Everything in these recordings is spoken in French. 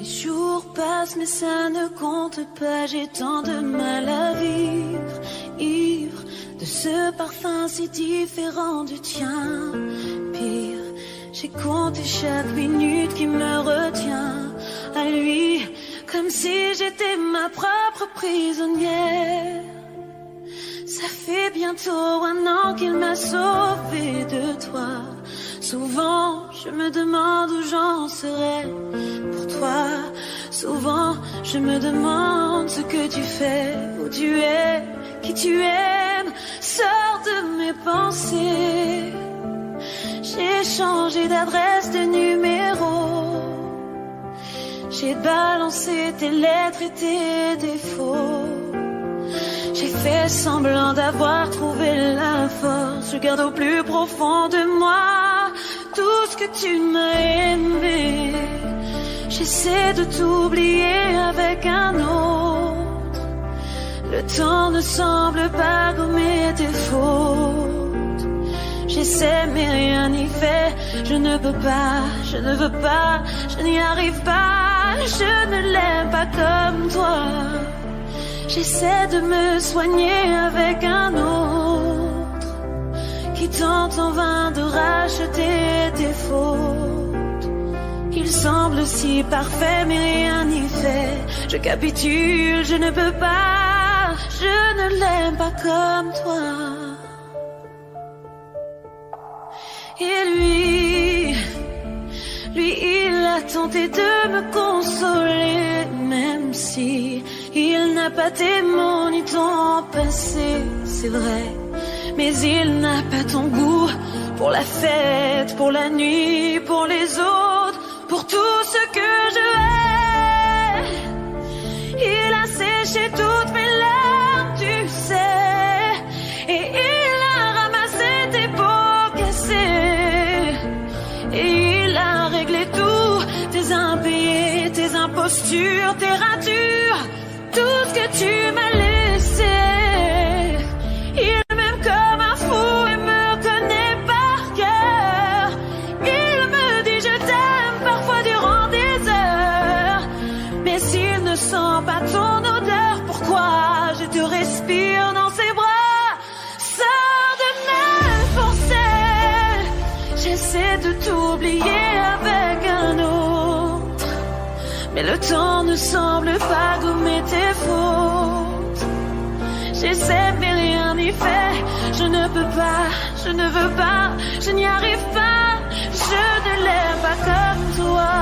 Les jours passent mais ça ne compte pas, j'ai tant de mal à vivre, ivre de ce parfum si différent du tien. Pire, j'ai compté chaque minute qui me retient à lui, comme si j'étais ma propre prisonnière. Ça fait bientôt 1 an qu'il m'a sauvée de toi. Souvent, je me demande où j'en serais pour toi. Souvent, je me demande ce que tu fais, où tu es, qui tu aimes. Sors de mes pensées. J'ai changé d'adresse, de numéro. J'ai balancé tes lettres et tes défauts. J'ai fait semblant d'avoir trouvé la force. Je garde au plus profond de moi tout ce que tu m'as aimé. J'essaie de t'oublier avec un autre. Le temps ne semble pas gommer tes fautes. J'essaie mais rien n'y fait. Je ne peux pas, je ne veux pas, je n'y arrive pas. Je ne l'aime pas comme toi. J'essaie de me soigner avec un autre qui tente en vain de racheter tes fautes. Il semble si parfait mais rien n'y fait. Je capitule, je ne peux pas, je ne l'aime pas comme toi. Et lui, il a tenté de me consoler, même si il n'a pas tes mots ni ton passé, c'est vrai. Mais il n'a pas ton goût pour la fête, pour la nuit, pour les autres, pour tout ce que je hais. Il a séché toutes mes larmes, tu sais, et il a ramassé tes pots cassés. Et il a réglé tout, tes impayés, tes impostures, tes ratures, tout ce que tu m'as laissé. Il m'aime comme un fou et me connaît par cœur. Il me dit je t'aime parfois durant des heures. Mais s'il ne sent pas ton odeur, pourquoi je te respire dans ses bras? Sors de mes forceps. J'essaie de t'oublier avec un autre, mais le temps ne semble pas gommer tes fautes. J'essaie mais rien n'y fait. Je ne peux pas, je ne veux pas, je n'y arrive pas. Je ne l'aime pas comme toi.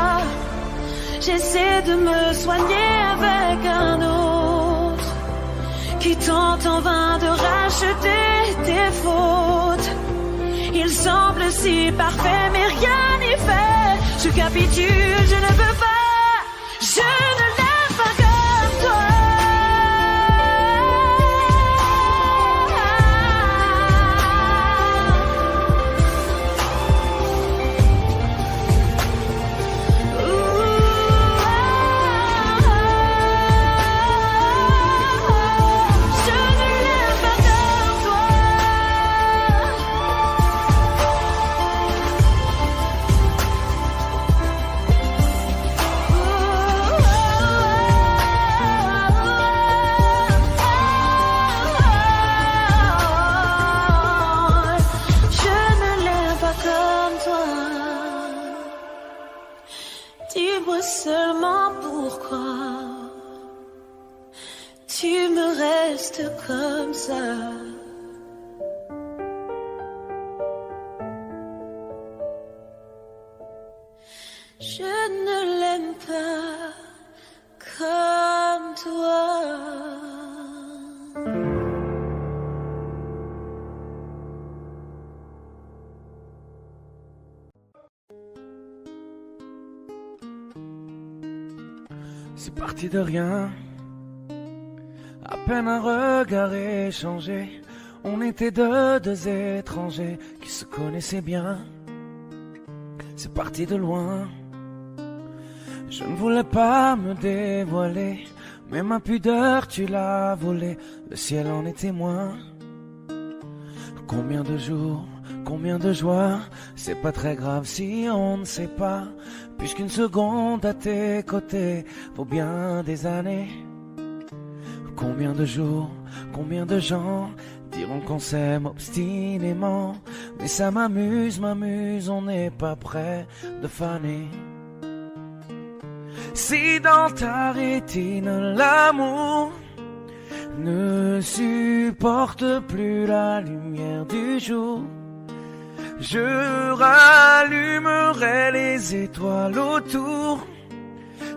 J'essaie de me soigner avec un autre qui tente en vain de racheter tes fautes. Il semble si parfait mais rien n'y fait. Je capitule, je ne peux pas. Je ne l'aime pas comme toi. Je ne l'aime pas comme toi. Dis-moi seulement pourquoi tu me restes comme ça. Je ne l'aime pas comme toi. C'est parti de rien, à peine un regard échangé. On était deux étrangers qui se connaissaient bien. C'est parti de loin. Je ne voulais pas me dévoiler, mais ma pudeur tu l'as volée. Le ciel en est témoin. Combien de jours, Combien de joies, c'est pas très grave si on ne sait pas, puisqu'une seconde à tes côtés vaut bien des années. Combien de jours, combien de gens diront qu'on s'aime obstinément, mais ça m'amuse, on n'est pas prêt de faner. Si dans ta rétine l'amour ne supporte plus la lumière du jour, je rallumerai les étoiles autour.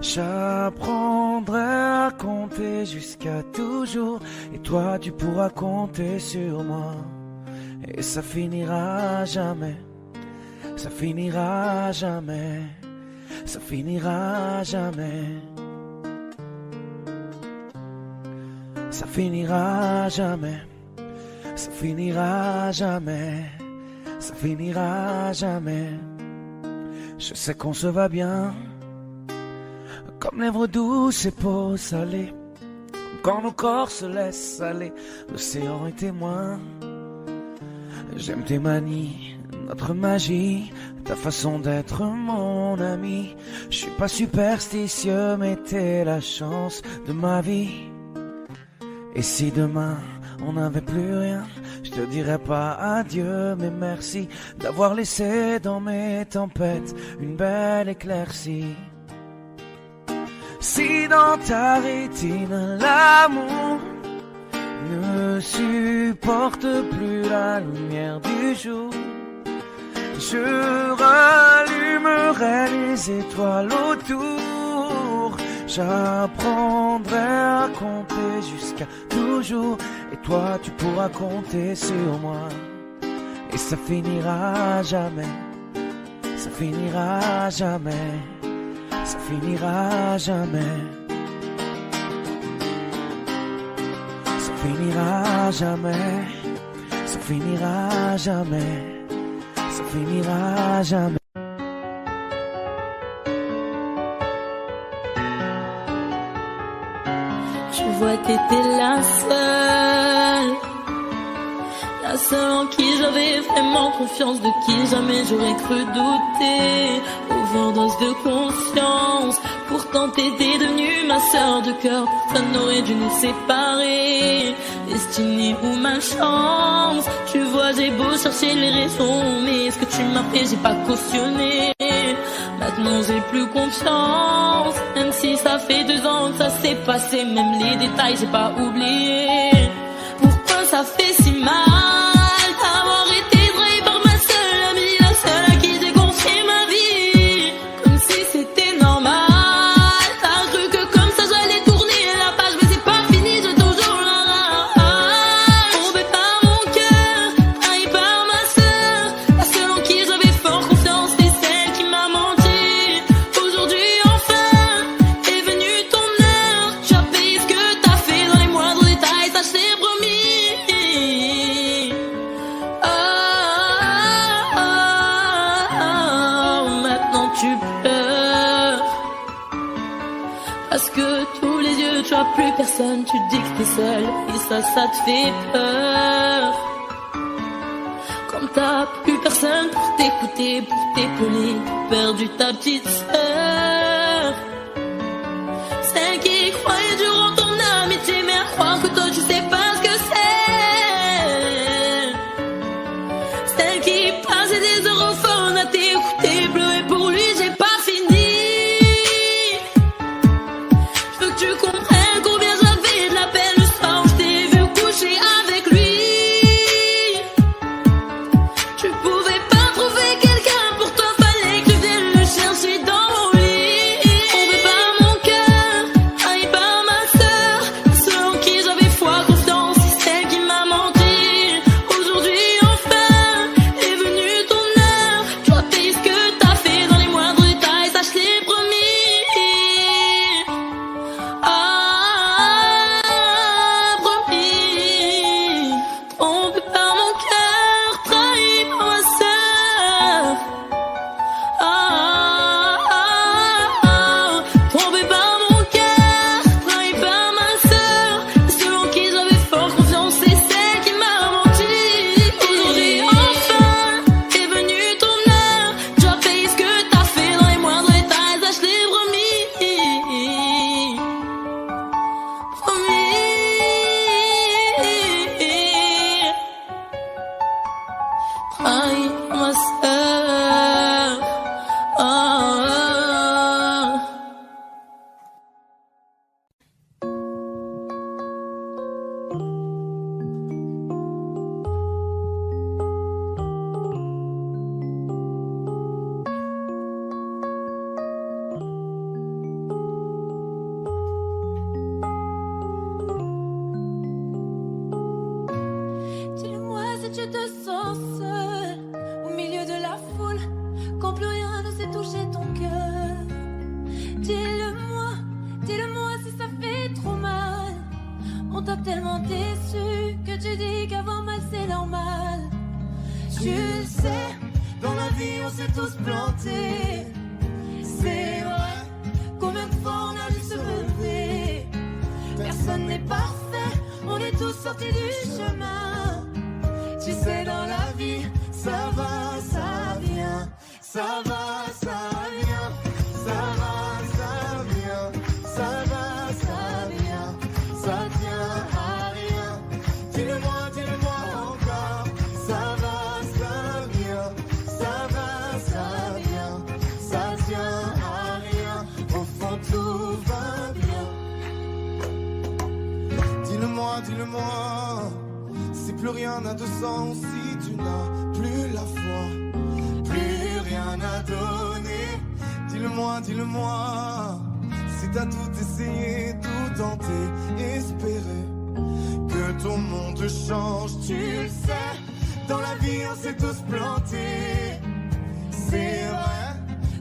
J'apprendrai à compter jusqu'à toujours, et toi tu pourras compter sur moi. Et ça finira jamais, ça finira jamais, ça finira jamais. Ça finira jamais, ça finira jamais, ça finira jamais. Je sais qu'on se va bien, comme lèvres douces et peau salée, quand nos corps se laissent aller, l'océan est témoin. J'aime tes manies, notre magie, ta façon d'être mon ami. Je suis pas superstitieux, mais t'es la chance de ma vie. Et si demain on n'avait plus rien, je te dirais pas adieu mais merci d'avoir laissé dans mes tempêtes une belle éclaircie. Si dans ta rétine l'amour ne supporte plus la lumière du jour, je rallumerai les étoiles autour. J'apprendrai à compter jusqu'à toujours, et toi tu pourras compter sur moi. Et ça finira jamais, ça finira jamais, ça finira jamais, ça finira jamais, ça finira jamais, ça finira jamais. Je vois t'étais la seule en qui j'avais vraiment confiance, de qui jamais j'aurais cru douter. Overdose de conscience, pourtant t'étais devenue ma sœur de cœur. Personne n'aurait dû nous séparer, destinée ou malchance. Tu vois, j'ai beau chercher les raisons, mais ce que tu m'as fait j'ai pas cautionné. Maintenant j'ai plus confiance, même si ça fait 2 ans que ça s'est passé. Même les détails j'ai pas oublié. Pourquoi ça fait si mal d'avoir été trahi par ma seule amie, la seule à qui j'ai confié ma vie, comme si c'était normal. T'as cru que comme ça j'allais tourner la page, mais c'est pas fini, j'ai toujours la rage. Tombé par mon cœur, trahi par ma sœur, la seule en qui j'avais fort confiance, c'est celle qui m'a menti. Aujourd'hui enfin est venue ton heure, tu as payé ce que t'as fait dans les moindres détails, ça je t'ai promis. Maintenant tu pleures parce que tous les yeux tu as plus personne, tu dis que t'es seule et ça te fait peur. Comme t'as plus personne pour t'écouter, pour t'épauler, t'as perdu ta petite sœur, celle qui croyait dur en ton amitié, mais à croire que toi tu sais pas ce que c'est. Celle qui passait des heures au phone à t'écouter pleurer pour lui, j'ai pas fini. Je veux que tu comprennes combien j'avais de la peine le soir où je t'ai vu coucher avec lui. Tu pouvais pas trouver quelqu'un, pour toi fallait que tu viennes le chercher dans mon lit. est tous plantés. C'est vrai, combien de fois on a dû se relever. Personne n'est parfait, on est tous sortis du chemin. Tu sais, dans la vie, ça va, ça vient. Ça va, ça vient. Ça va, ça vient. Ça va, ça vient. Ça tient à rien. Dis-le-moi encore. Ça va, ça vient. Ça va, ça vient. Ça tient à rien. Au fond, tout va bien. Dis-le-moi. Si plus rien n'a de sens, si tu n'as plus la foi, plus rien à donner. Dis-le-moi. Si t'as tout essayé, tout tenté, espéré que ton monde change, tu le sais. Dans la vie, on s'est tous plantés. C'est vrai,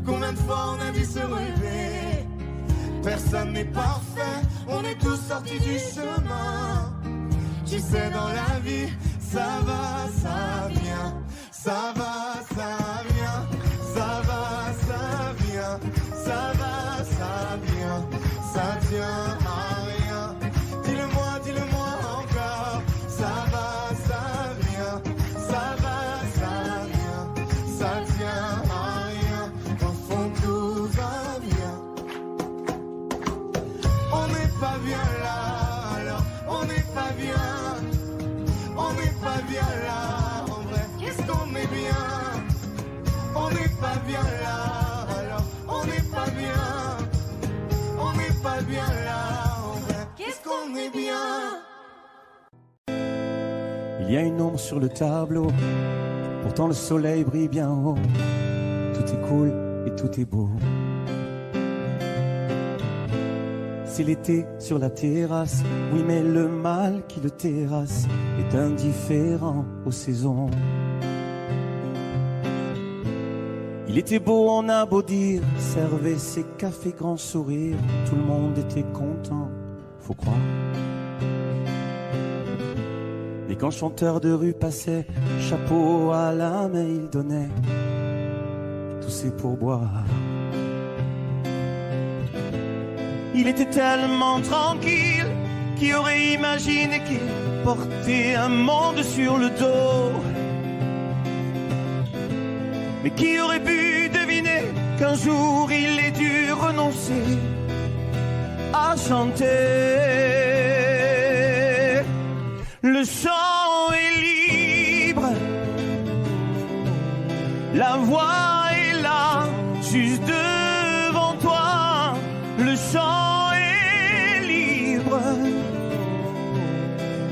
combien de fois on a dû se relever. Personne n'est parfait, on est tous sortis du chemin. Tu sais, dans la vie, ça va, ça vient. Ça va, ça vient. Ça va, ça vient. Ça va, ça vient. Ça tient à rien. Dis-le-moi encore. Ça va, ça vient. Ça va, ça vient. Ça tient à rien. Au fond, tout va bien. On n'est pas bien là, alors on n'est pas bien. On n'est pas bien là, en vrai, qu'est-ce qu'on est bien. On n'est pas bien là, alors on n'est pas bien. On n'est pas bien là, en vrai, qu'est-ce qu'on est bien. Il y a une ombre sur le tableau, pourtant le soleil brille bien haut. Tout est cool et tout est beau. C'est l'été sur la terrasse, oui mais le mal qui le terrasse est indifférent aux saisons. Il était beau, on a beau dire, servait ses cafés grand sourire, tout le monde était content, faut croire. Et quand chanteur de rue passait, chapeau à la main il donnait, tout c'est pour boire. Il était tellement tranquille, qui aurait imaginé qu'il portait un monde sur le dos. Mais qui aurait pu deviner qu'un jour il ait dû renoncer à chanter. Le chant est libre, la voix est là, juste devant toi. Le chant est libre,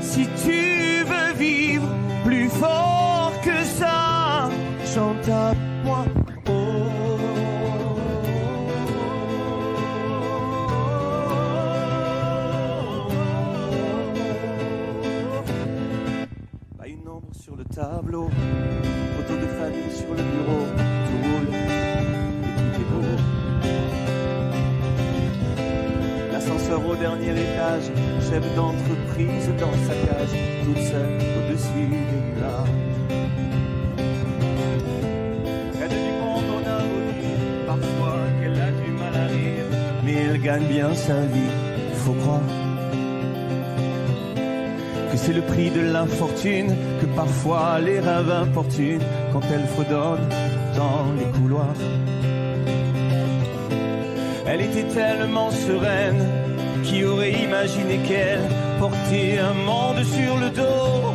si tu veux vivre plus fort que ça, chante à moi. Pas une ombre sur le tableau, photo de famille sur le bureau, tout roule et tout est beau. L'ascenseur au dernier étage, chef d'entreprise dans sa cage, toute seule au-dessus des nuages. Elle du monde on a beau dire parfois qu'elle a du mal à rire, mais elle gagne bien sa vie, faut croire que c'est le prix de l'infortune, que parfois les rêves importunent quand elle fredonne dans les couloirs. Elle était tellement sereine, qui aurait imaginé qu'elle portait un monde sur le dos.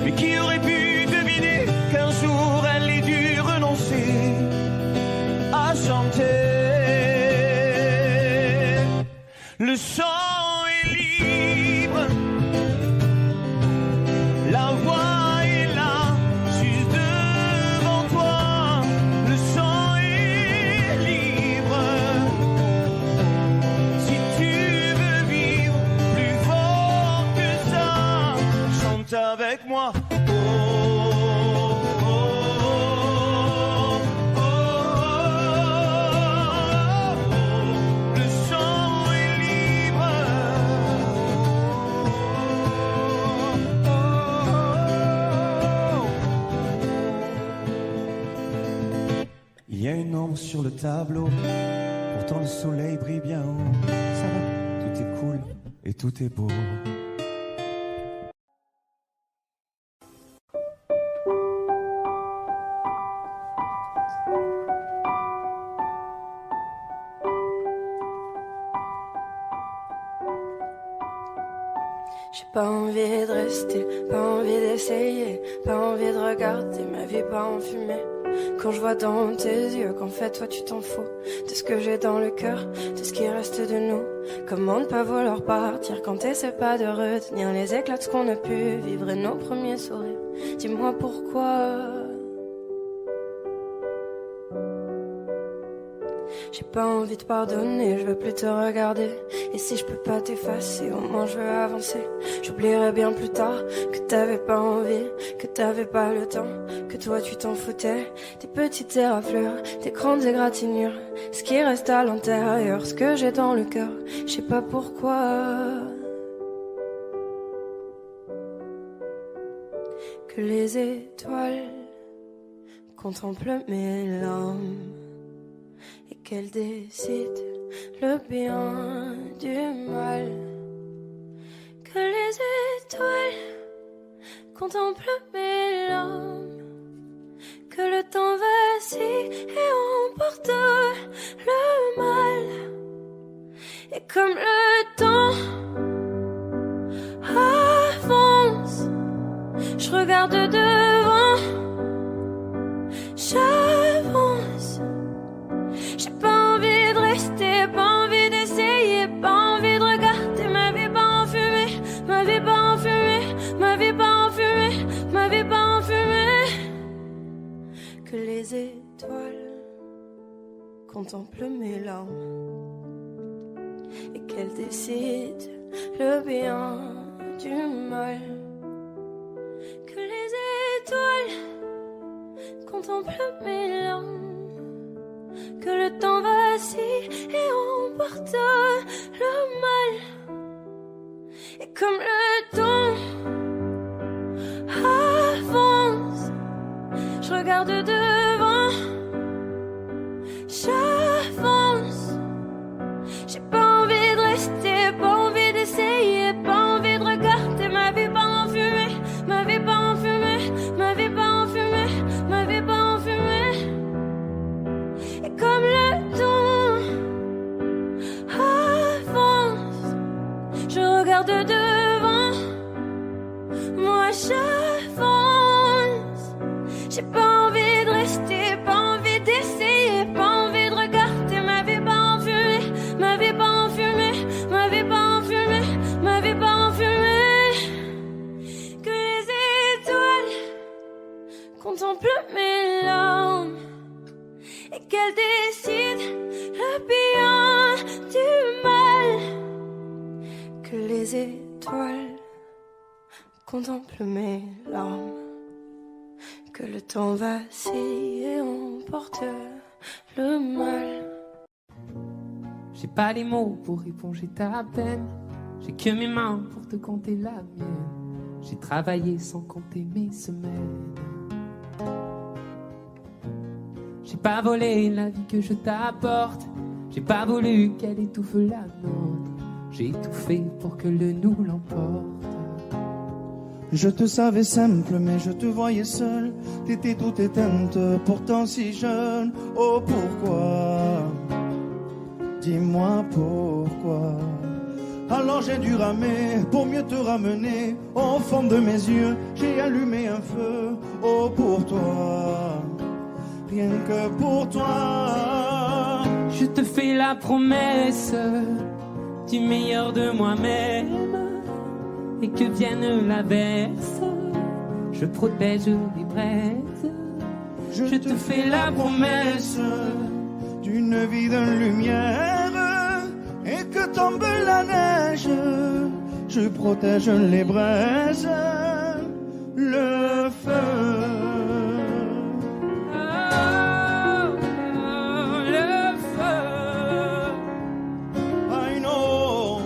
Mais qui aurait pu deviner qu'un jour elle ait dû renoncer à chanter. Le chant est libre, la voix est là, juste devant toi. Le chant est libre, si tu veux vivre plus fort que ça, chante avec moi. sur le tableau. Pourtant le soleil brille bien haut. Ça va, tout est cool et tout est beau. J'ai pas envie de rester, pas envie d'essayer, pas envie de regarder ma vie pas en fumée. Quand je vois dans tes yeux qu'en fait toi tu t'en fous de ce que j'ai dans le cœur, de ce qui reste de nous. Comment ne pas vouloir partir quand t'essaies pas de retenir les éclats de ce qu'on a pu vivre et nos premiers sourires. Dis-moi pourquoi. J'ai pas envie de pardonner, je veux plus te regarder. Et si je peux pas t'effacer, au moins je veux avancer. J'oublierai bien plus tard que t'avais pas envie, que t'avais pas le temps, que toi tu t'en foutais. Des petites éraflures, des grandes égratignures, ce qui reste à l'intérieur, ce que j'ai dans le cœur, je sais pas pourquoi. Que les étoiles contemplent mes larmes et qu'elle décide le bien du mal. Que les étoiles contemplent mes larmes, que le temps vacille et emporte le mal. Et comme le temps avance, je regarde devant, j'avance. J'ai pas envie de rester, pas envie d'essayer, pas envie de regarder ma vie pas en fumée, ma vie pas en fumée, ma vie pas en fumée, ma vie pas en fumée. Que les étoiles contemplent mes larmes et qu'elles décident le bien du mal. Que les étoiles contemplent mes larmes, que le temps vacille et emporte le mal. Et comme le temps avance, je regarde devant, j'avance. J'ai pas envie de rester, pas envie d'essayer, pas envie de regarder ma vie pas en fumée, ma vie pas en fumée, ma vie pas en fumée, ma vie pas en fumée. Et comme le temps avance, je regarde devant, moi j'avance. J'ai pas envie de rester, pas envie d'essayer, pas envie de regarder ma vie pas en fumée, ma vie pas en fumée, ma vie pas en fumée, ma vie pas en fumée. Que les étoiles contemplent mes larmes et qu'elles décident le bien du mal. Que les étoiles contemplent mes larmes, que le temps vacille et emporte le mal. J'ai pas les mots pour éponger ta peine, j'ai que mes mains pour te compter la mienne. J'ai travaillé sans compter mes semaines. J'ai pas volé la vie que je t'apporte, j'ai pas voulu qu'elle étouffe la nôtre. J'ai tout fait pour que le nous l'emporte. Je te savais simple, mais je te voyais seule. T'étais toute éteinte, pourtant si jeune. Oh pourquoi? Dis-moi pourquoi? Alors j'ai dû ramer pour mieux te ramener. Au fond de mes yeux, j'ai allumé un feu. Oh pour toi, rien que pour toi. Je te fais la promesse du meilleur de moi-même. Et que vienne l'averse, je protège les braises. Je te fais la promesse d'une vie de lumière. Et que tombe la neige, je protège les braises, le feu. Le feu. I know.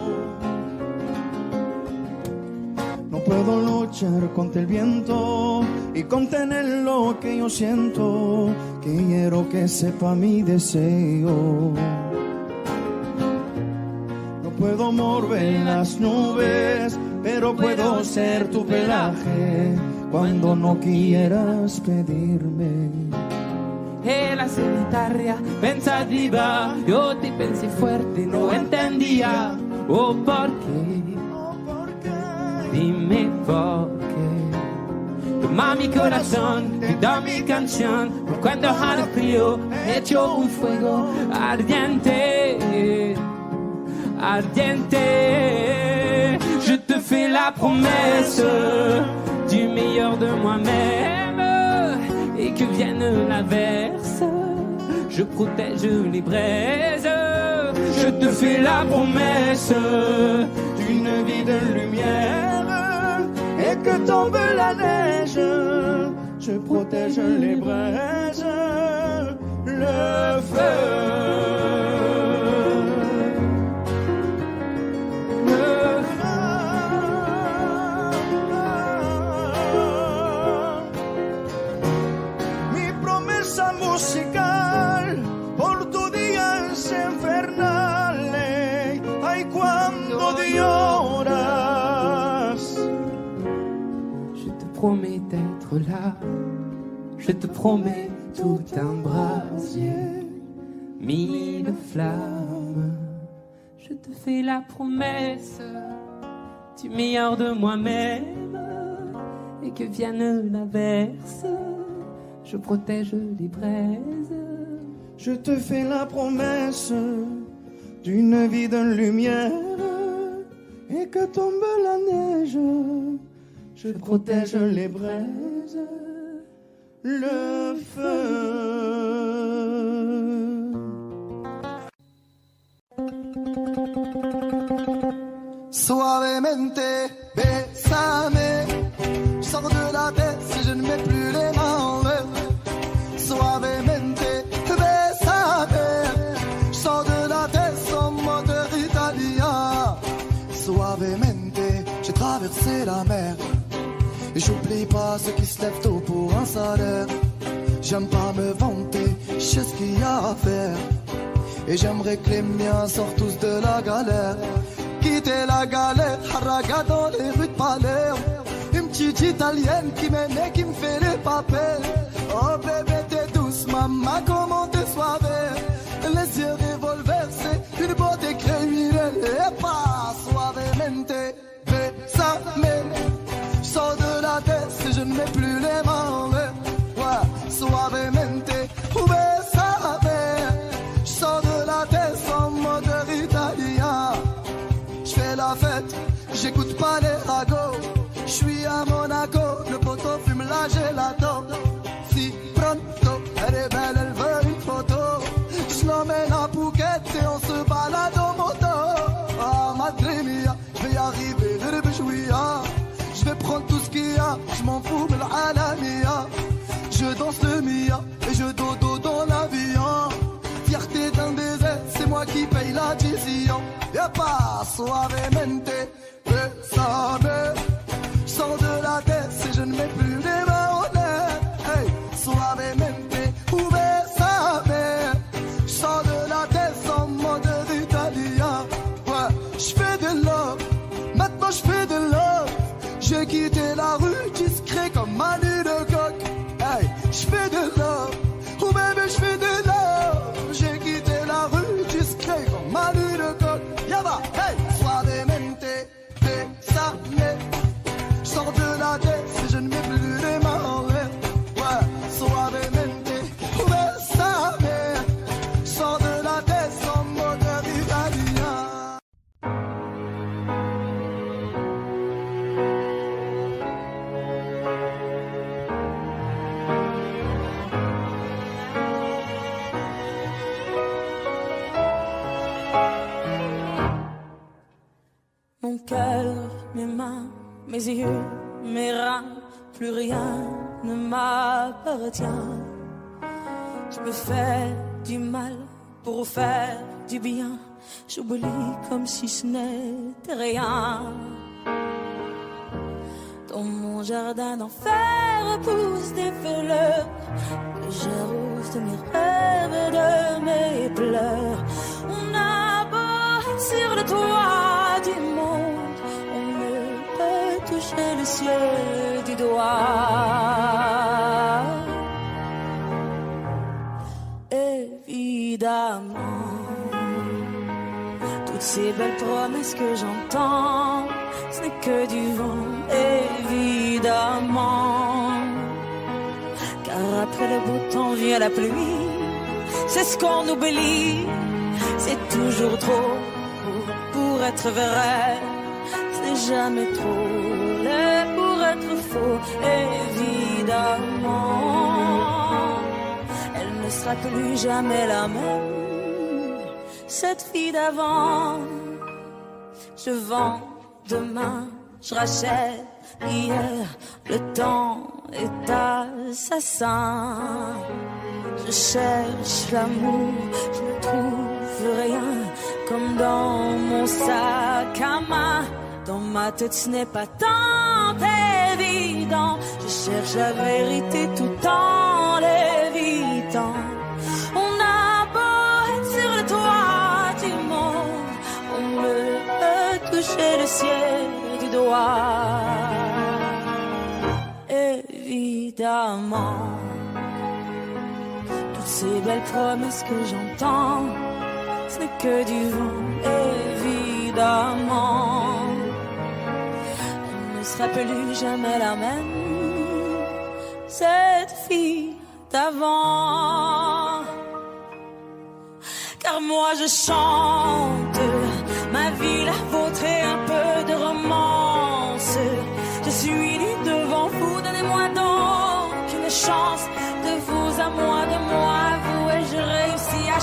Non puedo luchar marchar contra el viento y contener lo que yo siento, que quiero que sepa mi deseo. No puedo mover las nubes, pero puedo ser tu pelaje cuando no quieras pedirme. E la solitaria pensativa, yo te pensé fuerte, no entendía. Oh, ¿por qué? Dime por qué. Toma mi corazón y da mi canción, por cuando al frío hecho un fuego ardiente, ardiente. Je te fais la promesse du meilleur de moi-même, et que vienne l'averse, je protège les braises. Je te fais la promesse d'une vie de lumière, et que tombe la neige, je protège les braises, le feu. Musical por tu día es infernale, ay cuando lloras. Je te promets d'être là, je te promets tout un brasier, mille flammes. Je te fais la promesse du meilleur de moi-même, et que vienne l'averse, je protège les braises. Je te fais la promesse d'une vie de lumière, et que tombe la neige, je protège les braises, le feu. Suavemente, bésame, je sors de la tête si je ne mets plus les mains en l'air. Suavemente, bésame, je sors de la tête en moteur italien. Suavemente, j'ai traversé la mer, et j'oublie pas ceux qui se lèvent tôt pour un salaire. J'aime pas me vanter, je sais ce qu'il y a à faire, et j'aimerais que les miens sortent tous de la galère. Quitter la galère, haraga dans les rues de Palerme. Une petite italienne qui m'aime et qui me fait les papels. Oh bébé t'es douce, maman comment t'es suave. Les yeux revolver, c'est une beauté criminelle. Et pas suavemente, bésame. Je sors de la tête si je ne mets plus les mains en l'air. Ouais, suavemente, bésame. Je sors de la tête en moteur italien. J'fais la fête, j'écoute pas les ragots. J'suis à Monaco, le poteau fume la gelato. Si pronto, elle est belle, elle veut une photo. J'l'emmène à Phuket et on se balade en moto. Ah madre mia, j'vais y arriver, j'vais prendre tout ce qu'il y a, j'm'en fous de l'alamia. Je danse le mia et je dodo dans l'avion. Fierté d'un désert, c'est moi qui paye l'addition. Y'a pas suavemente, bésame. J'sors de la tête si je ne mets plus les mains en l'air. Hey, suavemente, bésame. J'sors de la tête en mode italien. Ouais, j'fais de love, maintenant j'fais de love. J'ai quitté la rue discret comme Manu de coq. Hey, j'fais de love, oh bébé j'fais de love. J'ai quitté la rue discret comme Manu de coq. Yaba, hey, suavemente, bésame. J'sors de la tête si je ne mets plus les mains en l'air. Ouais, suavemente, bésame. J'sors de la tête en mode italien. Mon cœur, mes mains, mes yeux, mes reins, plus rien ne m'appartient. Je me fais du mal pour faire du bien. J'oublie comme si ce n'était rien. Dans mon jardin d'enfer poussent des fleurs que j'arrose de mes rêves, de mes pleurs. On a beau être sur le toit du monde, on ne peut toucher le ciel du doigt. Évidemment, toutes ces belles promesses que j'entends, ce n'est que du vent, évidemment. Car après le beau temps vient la pluie, c'est ce qu'on oublie. C'est toujours trop pour être vrai, ce n'est jamais trop laid pour être faux, évidemment. Elle ne sera plus jamais la même, cette fille d'avant. Je vends demain, je rachète hier, le temps est assassin. Je cherche l'amour, je ne trouve rien, comme dans mon sac à main. Dans ma tête ce n'est pas tant évident, je cherche la vérité tout en l'évitant. On a beau être sur le toit du monde, on ne peut toucher le ciel du doigt. Évidemment, toutes ces belles promesses que j'entends, ce n'est que du vent, évidemment. Elle ne sera plus jamais la même, cette fille d'avant. Car moi je chante ma vie, la vôtre et un peu de romance. Je suis nue devant vous, donnez-moi donc une chance. De vous à moi, de moi à vous, et je réussis à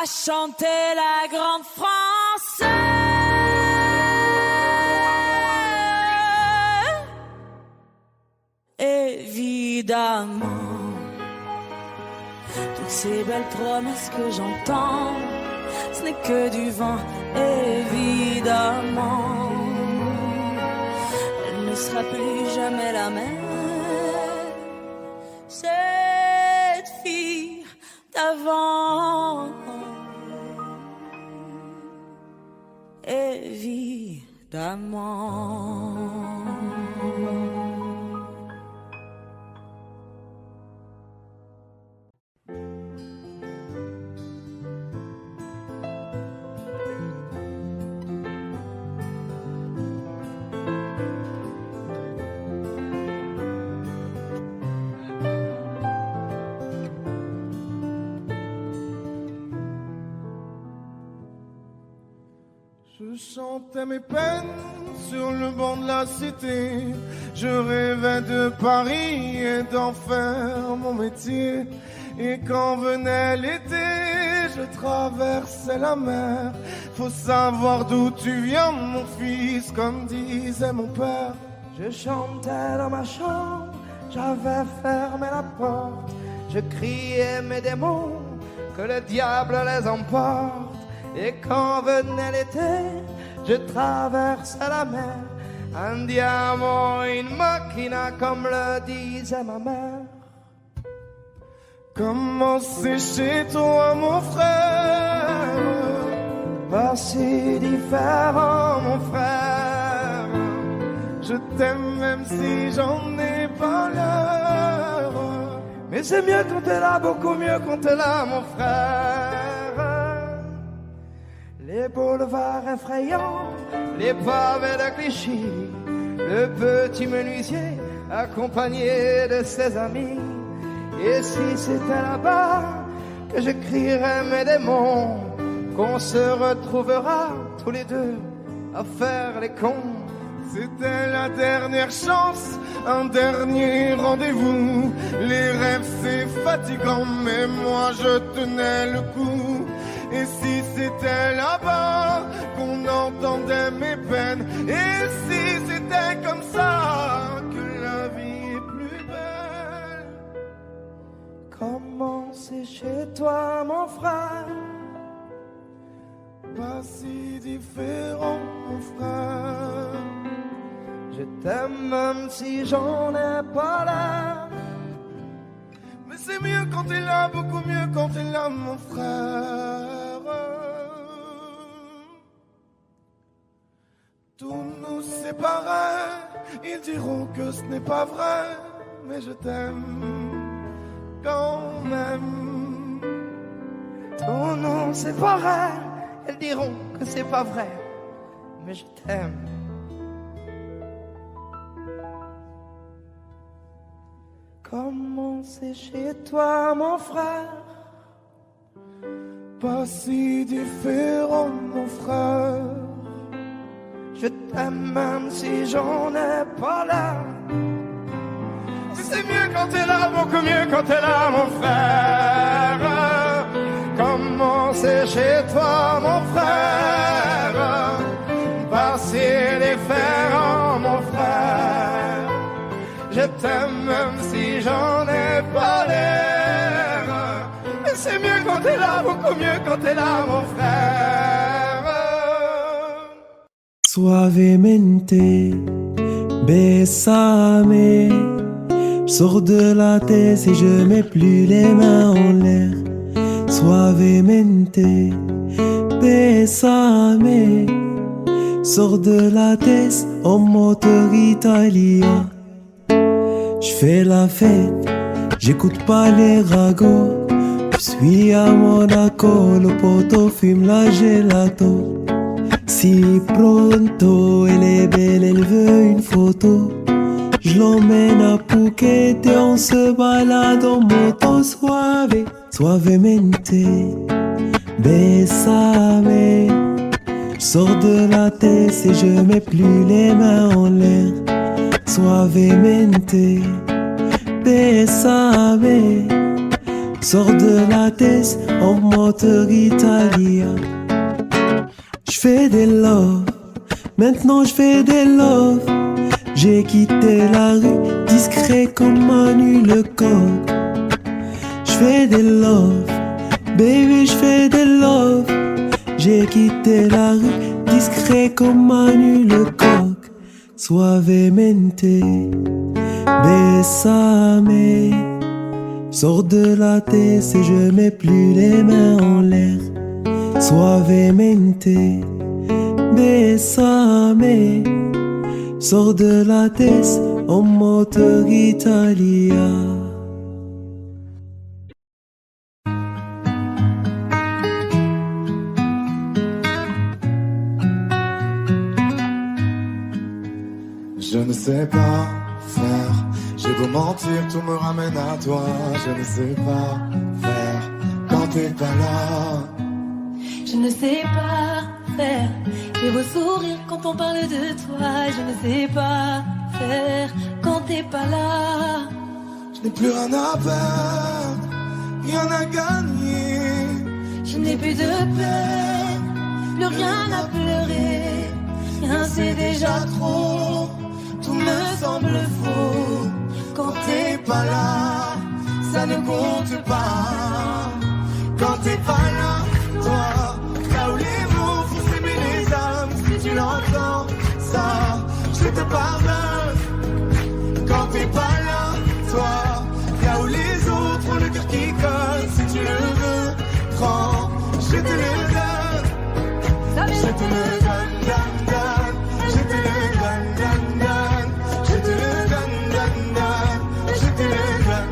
chanter la grande France. Évidemment, toutes ces belles promesses que j'entends, ce n'est que du vent, évidemment. Elle ne sera plus jamais la même, cette fille d'avant. Évidemment. Je chantais mes peines sur le banc de la cité. Je rêvais de Paris et d'en faire mon métier. Et quand venait l'été, je traversais la mer. Faut savoir d'où tu viens, mon fils, comme disait mon père. Je chantais dans ma chambre, j'avais fermé la porte. Je criais mes démons, que le diable les emporte. Et quand venait l'été, je traversais la mer. Andiamo in macchina, comme le disait ma mère. Comment c'est chez toi, mon frère? Pas si différent, mon frère. Je t'aime même si j'en ai pas l'heure. Mais c'est mieux quand t'es là, beaucoup mieux quand t'es là, mon frère. Les boulevards effrayants, les pavés de Clichy, le petit menuisier accompagné de ses amis. Et si c'était là-bas que j'écrirais mes démons, qu'on se retrouvera tous les deux à faire les cons. C'était la dernière chance, un dernier rendez-vous. Les rêves c'est fatigant, mais moi je tenais le coup. Et si c'était là-bas qu'on entendait mes peines, et si c'était comme ça que la vie est plus belle. Comment c'est chez toi, mon frère? Pas si différent, mon frère. Je t'aime même si j'en ai pas l'air. Mais c'est mieux quand t'es là, beaucoup mieux quand t'es là, mon frère. Tout nous séparait, ils diront que ce n'est pas vrai, mais je t'aime quand même. Tout nous séparait, ils diront que c'est pas vrai, mais je t'aime. Comment c'est chez toi, mon frère? Pas si différent, mon frère. Je t'aime même si j'en ai pas l'air. C'est mieux quand t'es là, beaucoup mieux quand t'es là, mon frère. Comment c'est chez toi, mon frère? Pas si différent, mon frère. Je t'aime même si j'en ai pas l'air. Mais c'est mieux quand t'es là, beaucoup mieux quand t'es là, mon frère. Suavemente, besame. Je sors de la tête et je mets plus les mains en l'air. Suavemente, besame. Sors de la tête en moteur italien. Je fais la fête, j'écoute pas les ragots. Je suis à Monaco, le poteau fume la gelato. Si pronto, elle est belle, elle veut une photo. Je l'emmène à Phuket et on se balade en moto. Suave, suavemente, besame. Je sors de la tête et je mets plus les mains en l'air. Suavemente, besame. Sors de la tête en moteur italien. Je fais des love, maintenant je fais des love. J'ai quitté la rue, discret comme Manu le coq. Je fais des love, baby je fais des love. J'ai quitté la rue, discret comme Manu le coq. Suavemente, besame. Sors de la tête et je mets plus les mains en l'air. Suavemente, besame. Sors de la tête en moteur italien. Je ne sais pas faire, j'ai beau mentir, tout me ramène à toi. Je ne sais pas faire quand t'es pas là. Je ne sais pas faire, j'ai beau sourire quand on parle de toi. Je ne sais pas faire quand t'es pas là. Je n'ai plus rien à perdre, rien à gagner. Je n'ai plus de peine, plus rien à pleurer. Rien c'est déjà trop, tout me semble faux. Quand t'es pas là, ça ne compte pas. Quand t'es pas là, toi, là où les mots font s'aimer les âmes. Si tu l'entends, ça, je te pardonne. Quand t'es pas là, toi, là où les autres ont le cœur qui colle. Si tu le veux, prends, je te le donne. Je te le donne, donne, donne. Je te le donne, donne, donne. Je te le donne, donne, donne. Je te le donne.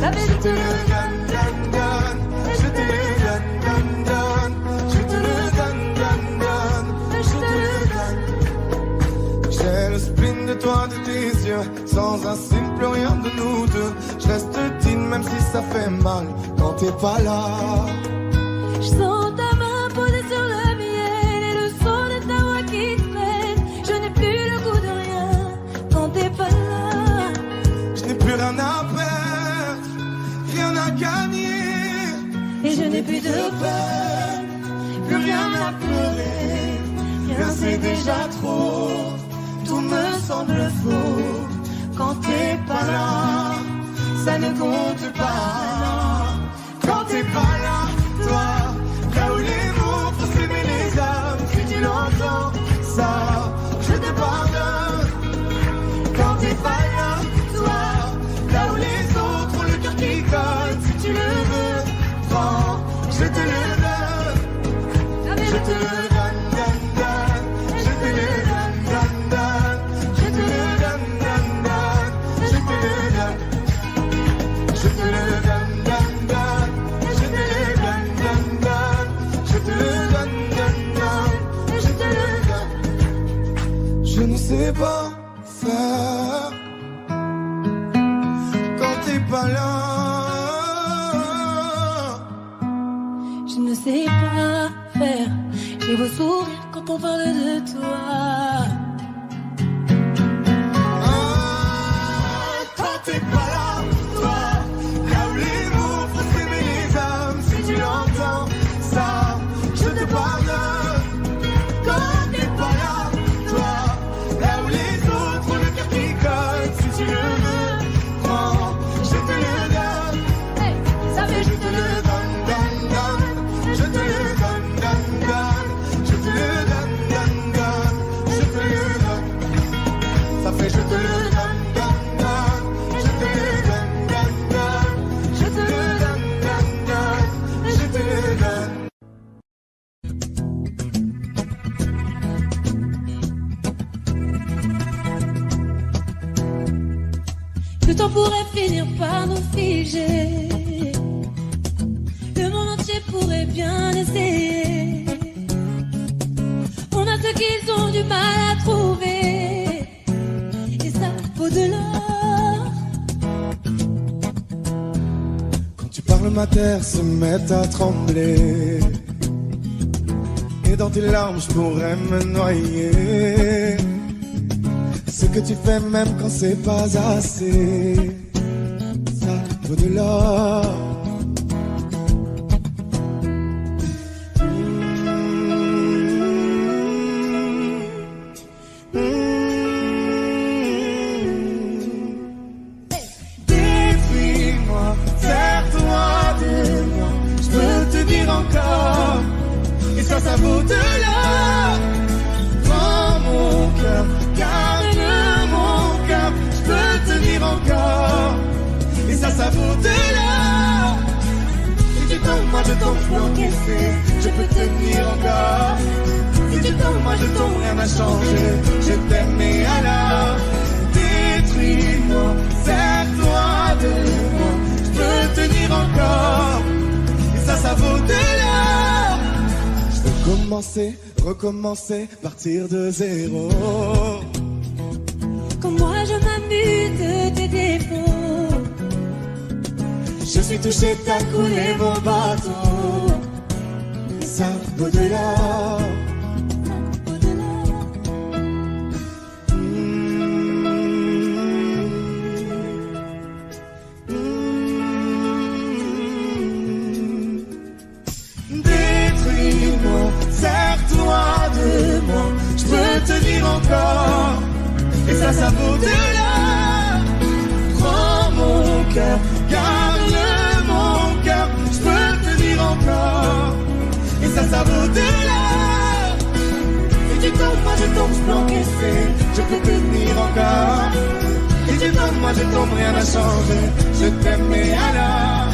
Je te le donne, donne, donne. Je te le donne, donne, donne. Je te le donne, donne, donne. Je te le donne. J'ai le spleen de toi, de tes yeux. Sans un signe, plus rien de nous deux. Je reste digne même si ça fait mal. Quand t'es pas là. Je sens ta main posée sur le mien et le son de ta voix qui traîne. Je n'ai plus le goût de rien quand t'es pas là. Je n'ai plus rien à perdre, rien à gagner. Et je n'ai plus de peine, plus rien à pleurer. Rien c'est déjà trop, tout me semble faux. Quand t'es pas là, ça ne compte pas. Quand t'es pas là, toi, là où les mots font s'aimer les âmes. Si tu l'entends, ça, je te pardonne. je te le donne, je te le donne, donne, donne, je te le donne, donne, donne, je te le donne, donne, donne, je te le donne, je te le donne, donne, donne, je te le donne, donne, donne, je te le donne, donne, donne, je te le donne. Je ne sais pas faire quand t'es pas là. Je ne sais pas faire. J'ai beau sourire quand on parle de toi. Quand t'es pas là, toi, là où les mots font s'aimer les âmes, si tu l'entends, ça, je te pardonne. Quand t'es pas là, toi, là où les autres ont le cœur qui colle, si tu le veux, prends, je te le donne. Hey, ça fait Je te le donne, donne, donne, je te le donne, donne, donne, je te le donne, donne, donne, je te le donne. Ça fait je te le donne, donne, donne, je te le donne, donne, donne, je te le donne, donne, donne, je te le donne. Le temps pourrait finir par nous figer. Le monde entier pourrait bien essayer. On a ce qu'ils ont du mal à trouver. Et ça vaut de l'or. Quand tu parles, ma terre se met à trembler. Et dans tes larmes, je pourrais me noyer. Ce que tu fais même quand c'est pas assez, ça vaut de l'or. Détruis-moi, serre-toi de moi, je peux te dire encore, et ça vaut de l'or. Prends mon cœur, garde mon cœur, je peux te dire encore, et ça vaut de l'or. Si tu tombes, moi je tombe, je peux encaisser, je peux tenir encore. Si tu tombes, moi je tombe, rien n'a changé, je t'aime et alors détruis-moi, serre-toi de moi, je peux tenir encore, et ça vaut de l'or. Je peux commencer, recommencer, partir de zéro. Comme moi je m'amuse de tes défauts. Je suis touché, t'as coulé mon bateau, et ça vaut de l'or. Détruis-moi, serre-toi de moi, je peux te dire encore, et ça vaut de l'or. Prends mon cœur, garde mon cœur, je peux te dire encore, et ça vaut de l'or. Si tu tombes, moi je tombe, je peux encaisser, je peux tenir encore. Si tu tombes, moi je tombe, rien n'a changé, je t'aime et alors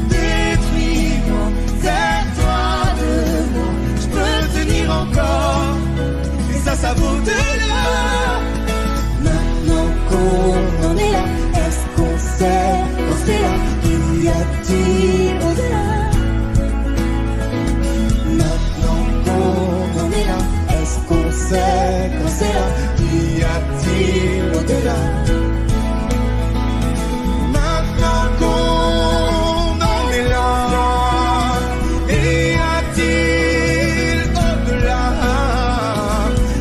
détruis-moi, serre-toi de moi, je peux tenir encore, et ça vaut de l'or. Maintenant qu'on en est là, est-ce qu'on sait quand c'est là, y a-t-il au-delà? Maintenant qu'on en est là, est-ce qu'on sait quand c'est là, y a-t-il au-delà? Maintenant qu'on en est là, y a-t-il au-delà?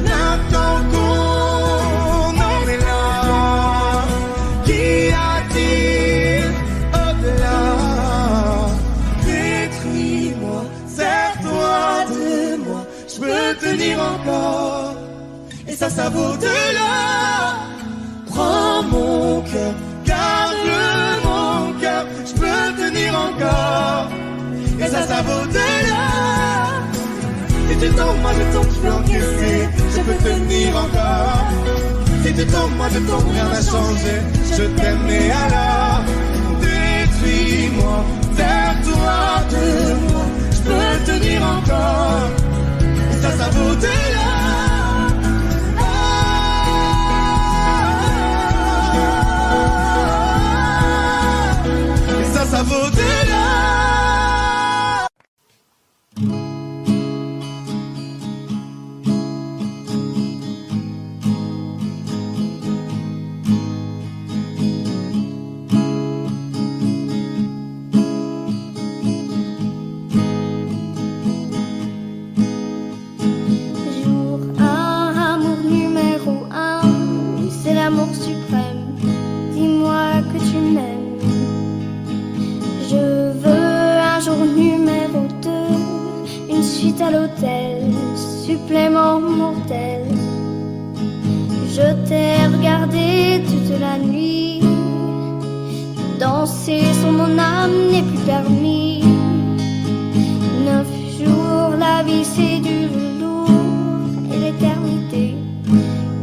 Maintenant qu'on en est là, qu'y a-t-il au-delà? Détruis-moi, serre-toi de moi, je peux tenir encore, et ça vaut de l'or. Prends mon cœur, garde mon cœur, je peux tenir encore, et ça vaut de l'or. Si tu tombes, moi je tombe, je peux encaisser, je peux tenir encore. Si tu tombes, moi je tombe, rien n'a changé, je t'aime et alors détruis-moi, serre-toi de moi, je beauté-là. Et ça vaut des larmes. Jour 1, amour numéro 1, c'est l'amour suprême. Dis-moi que tu m'aimes. Je veux un jour numéro 2, une suite à l'hôtel, supplément mortel. Je t'ai regardé toute la nuit, danser sur mon âme n'est plus permis. 9 jours, la vie c'est du lourd, et l'éternité,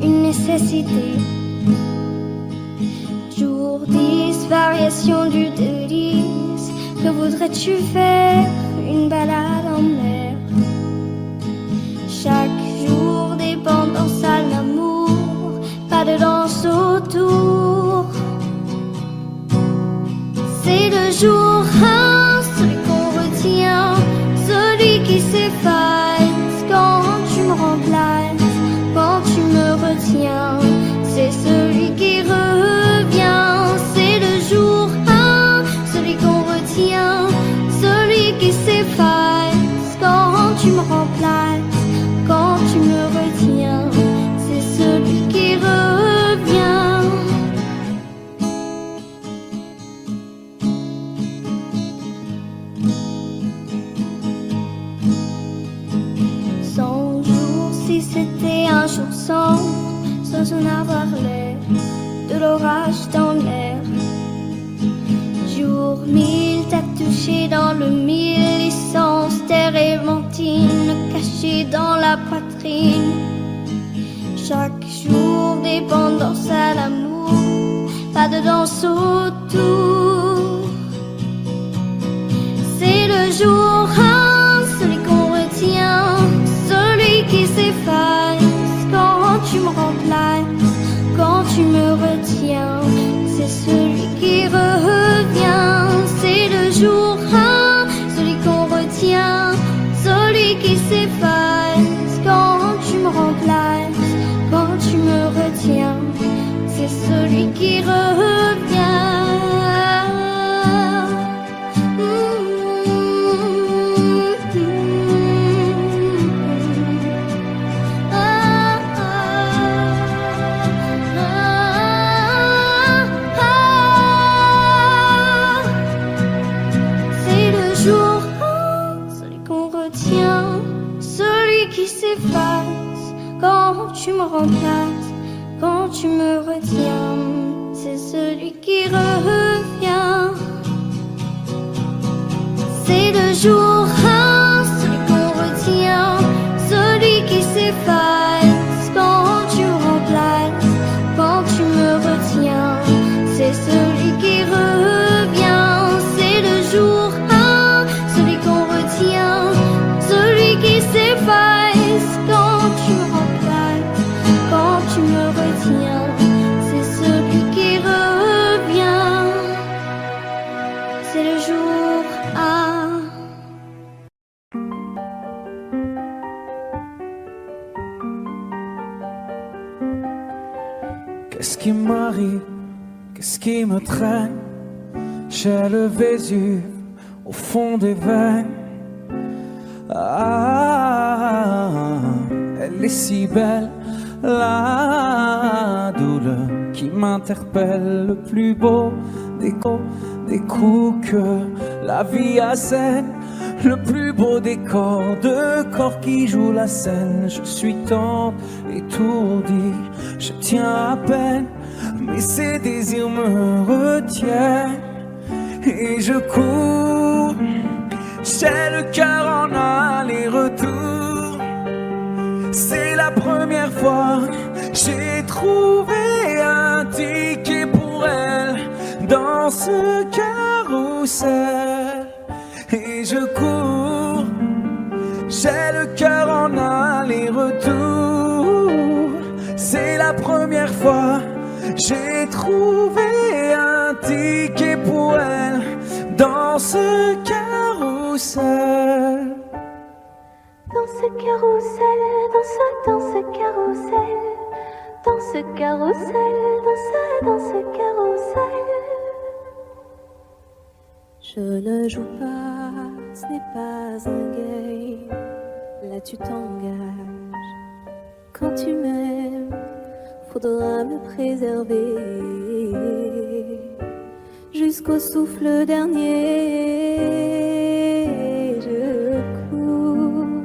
une nécessité. Jour 10, variation du délice, que voudrais-tu faire? Une balade en mer. Chaque jour, dépendance à l'amour, pas de danse autour. C'est le jour 1, celui qu'on retient, celui qui s'efface quand tu me remplaces, quand tu me retiens. C'est celui qui revient, c'est le jour 1, celui qu'on retient, celui qui s'efface quand tu me remplaces, quand tu me retiens. C'est celui qui revient. Cent jours, si c'était un jour sans en avoir l'air, de l'orage dans l'air. Jour 1000, t'as touché dans le 1000, licence, terre et mentine, cachée dans la poitrine. Chaque jour, dépendance à l'amour, pas de danse autour. C'est le jour 1, celui qu'on retient, celui qui s'efface quand tu me remplaces, quand tu me retiens. C'est celui qui revient, c'est le jour 1, celui qu'on retient, celui qui s'efface quand tu me remplaces, quand tu me retiens. C'est celui qui revient. Quand tu me remplaces, quand tu me retiens, c'est celui qui revient. C'est le jour 1, celui qu'on retient, celui qui s'efface quand tu me remplaces, quand tu me retiens. C'est celui qui revient. C'est le jour 1, celui qu'on retient, celui qui s'efface quand tu me remplaces, quand tu me retiens. C'est celui qui revient. C'est le jour 1. Qu'est-ce qui m'arrive? Qu'est-ce qui me traîne? J'ai le Vésuve au fond des veines. Ah, elle est si belle, la douleur qui m'interpelle. Le plus beau des coups que la vie assène. Le plus beau des corps, de corps qui jouent la scène. Je suis tant étourdi, je tiens à peine, mais ces désirs me retiennent. Et je cours, j'ai le cœur en aller-retour. C'est la première fois j'ai trouvé un ticket pour elle dans ce carrousel. Et je cours, j'ai le cœur en aller-retour. première fois, j'ai trouvé un ticket pour elle dans ce carrousel. Dans ce carrousel, dans ce carrousel, dans ce carrousel, dans ce carrousel. Je ne joue pas, ce n'est pas un game. Là tu t'engages. Quand tu m'aimes, faudra me préserver jusqu'au souffle dernier. Je cours,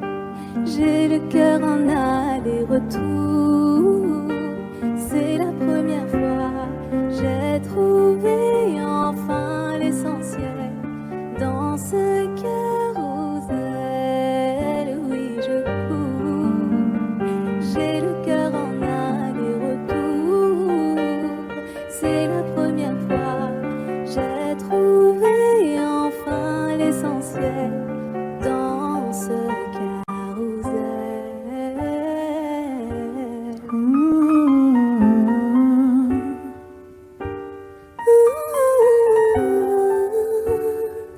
j'ai le cœur en aller-retour. C'est la première fois, j'ai trouvé enfin l'essentiel dans ce carrousel. Oui, je cours, j'ai le cœur en aller-retour. C'est la première fois, j'ai trouvé enfin l'essentiel dans ce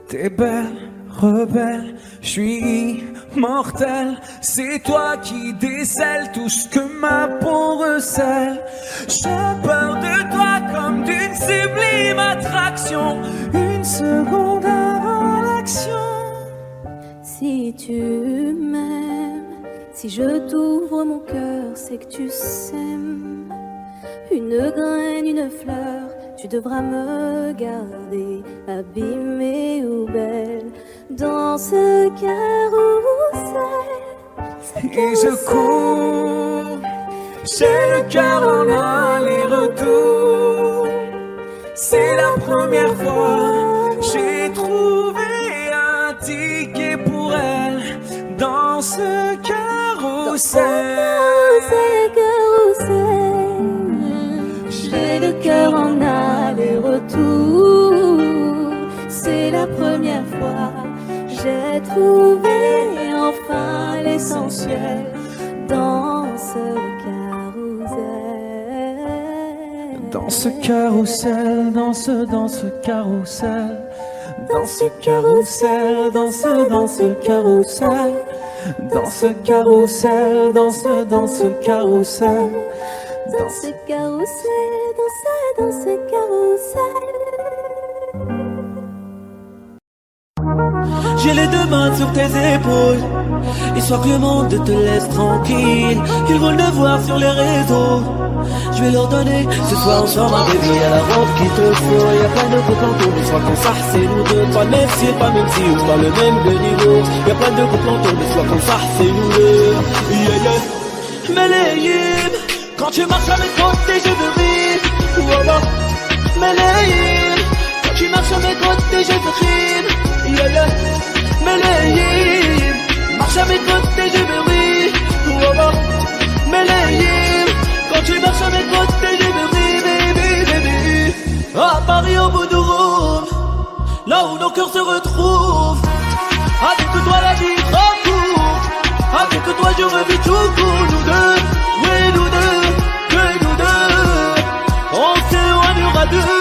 T'es belle, rebelle, je suis immortel. C'est toi qui décèles tout ce que ma peau recèle. J'ai peur de toi comme d'une sublime attraction. Une seconde avant l'action. Si tu m'aimes, si je t'ouvre mon cœur, c'est que tu sèmes une graine, une fleur. Tu devras me garder abîmée ou belle dans ce carrousel. Et je cours, j'ai le cœur en aller-retour. C'est la première fois, j'ai trouvé un ticket pour elle dans ce carrousel. J'ai le cœur en aller-retour. C'est la première fois, j'ai trouvé enfin l'essentiel dans ce carrousel. Dans ce carrousel, dans ce carrousel. Dans ce carrousel, dans ce carrousel. Dans ce carrousel, dans ce carrousel. Dans ce carrousel, dans ce carrousel. J'ai les deux mains sur tes épaules, histoire que le monde te laisse tranquille. Ils veulent le voir sur les réseaux, je vais leur donner. Ce soir on sort un bébé, y'a la robe qu'il te faut. Y'a plein de couples autour, mais soit qu'on s'arrête, c'est nous deux. Pas le même style, pas même si, ou pas le même de niveau. Y'a plein de couples autour, mais soit qu'on s'arrête, c'est nous deux. Yeah, yeah. Melayim, quand tu marches à mes côtés, je veux rire. Voilà. Melayim, quand tu marches à mes côtés, je veux rire. Yeah, yeah. Melayim, marche à mes côtés, je veux rire. Voilà. Melayim, quand tu marches à mes côtés, je veux rire, baby, baby. À Paris, au bout du Rhône, là où nos cœurs se retrouvent. Avec toi, la vie trop court. Avec toi, je revis tout court. Nous deux, oui, nous deux, que nous deux. On s'éloignera deux,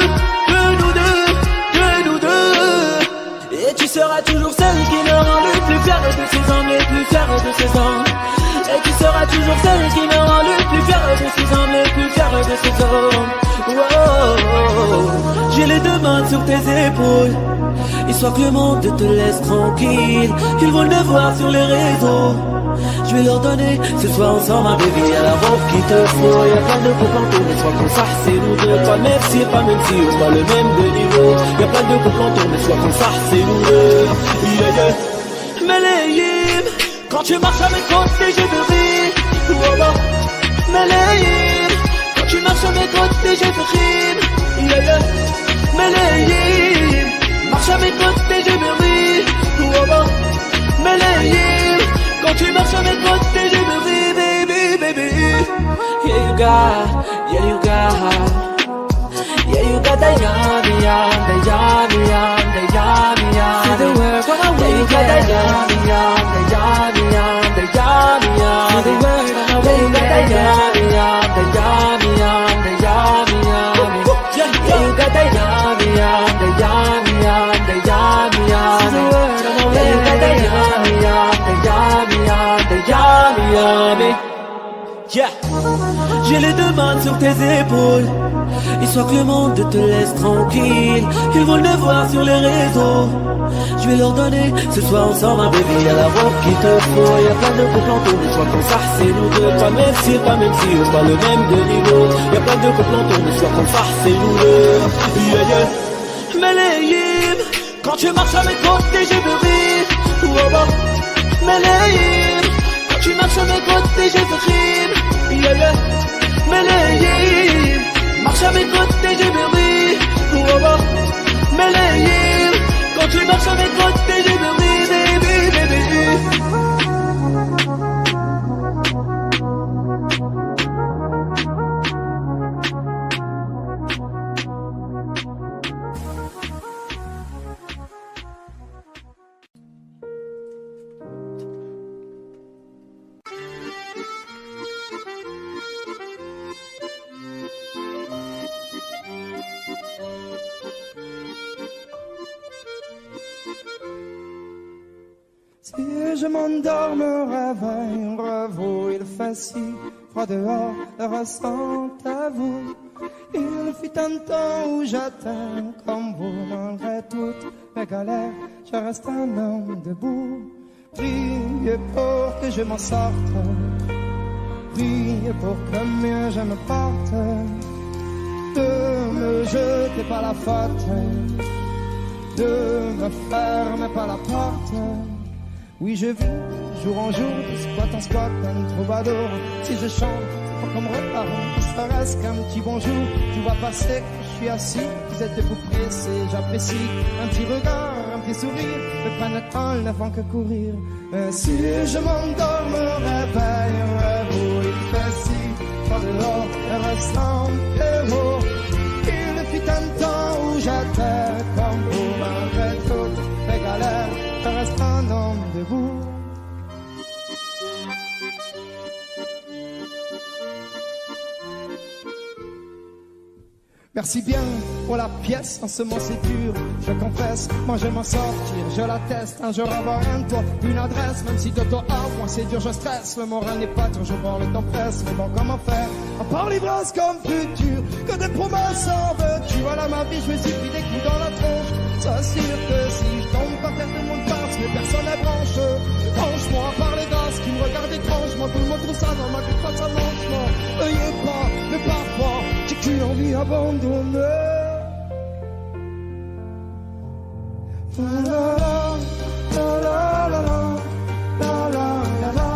que nous deux, que nous deux. Et tu seras toujours celle qui me rend le plus fier de ses hommes, les plus fiers de ses hommes. Et tu seras toujours celle qui me rend le plus fier de ses hommes, les plus fiers de ses hommes. Wow. J'ai les deux mains sur tes épaules, histoire que le monde te laisse tranquille. Ils veulent le voir sur les réseaux, je vais leur donner. Ce soir ensemble un bébé, y'a la robe qu'il te faut. Y'a plein de couples en tour, mais soit qu'on s'arrête, c'est nous deux. Pas le même si, pas même si, ou pas le même de niveau. Y'a plein de couples en tour, mais soit qu'on s'arrête, c'est nous deux. Yeah, yeah. Melayim, quand tu marches à mes côtés, je veux rire. Voilà. Melayim, quand tu marches à mes côtés, je veux rire. Yeah, yeah. Melayim, marche à mes côtés, je veux rire. Voilà. Melayim, quand tu marches à mes côtés, je veux rire, baby, baby. Yeah, you got the yummy, the yummy, the yummy, see the world when I wake. You got the yummy, the yummy, the yummy, see the world when I wake. You got the yummy, the yummy, Yeah. J'ai les deux mains sur tes épaules, histoire que le monde te laisse tranquille. Ils veulent me voir sur les réseaux, je vais leur donner. Ce soir on sort un bébé, y'a la robe qu'il te faut. Y'a plein de couples en tour, mais soir comme ça c'est nous deux. Pas même si on pas le même de niveau. Y'a plein de couples en tour, mais soir comme ça c'est nous deux. Yeah, yeah. Melayim, quand tu marches à mes côtés j'ai vu rire. Oh, bah. Melayim, quand tu marches à mes côtés j'ai vu rire. Yeah, yeah. Melayim, marche à mes côtés j'ai vu rire. Oh, bah. Melayim, quand tu marches à mes côtés j'ai vu rire. Baby, baby. Si je m'endors, me réveille, revois, il fait si froid dehors, le ressent à vous. Il fut un temps où j'étais comme vous, malgré toutes mes galères, je reste un homme debout. Priez pour que je m'en sorte, priez pour que mieux je me porte. Ne me jetez pas la faute, ne me fermez pas la porte. Oui, je vis jour en jour, de squat en squat, un troubadour. Si je chante, faut qu'on me repart, ça reste qu'un petit bonjour. Tu vois passer que je suis assis, vous êtes debout pressé, j'apprécie. Un petit regard, un petit sourire, me prennent le temps, ne font que courir. Mais si je m'endors, me réveille, un rêve où il fait si froid dehors, le ressent que vous. Il fut un temps où j'étais comme vous, malgré toutes mes galères, je reste un homme debout. Merci bien pour la pièce, en ce moment c'est dur, je confesse, moi je m'en sortir, je l'atteste, un jour avoir un toit, une adresse, même si de toi à moi c'est dur, je stresse, le moral n'est pas toujours bon, le temps presse, mais bon comment faire, à part l'ivresse comme futur, que des promesses en veux-tu, voilà ma vie, je me suis pris des coups dans la tronche, c'est sûr que si je tombe par terre tout le monde passe, mais personne n'est branche, franchement, à part les gosses qui me regardent étrangement, tout le monde trouve ça dans ma vie, pas ça manchement, veuillez pas, mais parfois, j'ai qu'une envie abandonnée. La la la la la la la la la.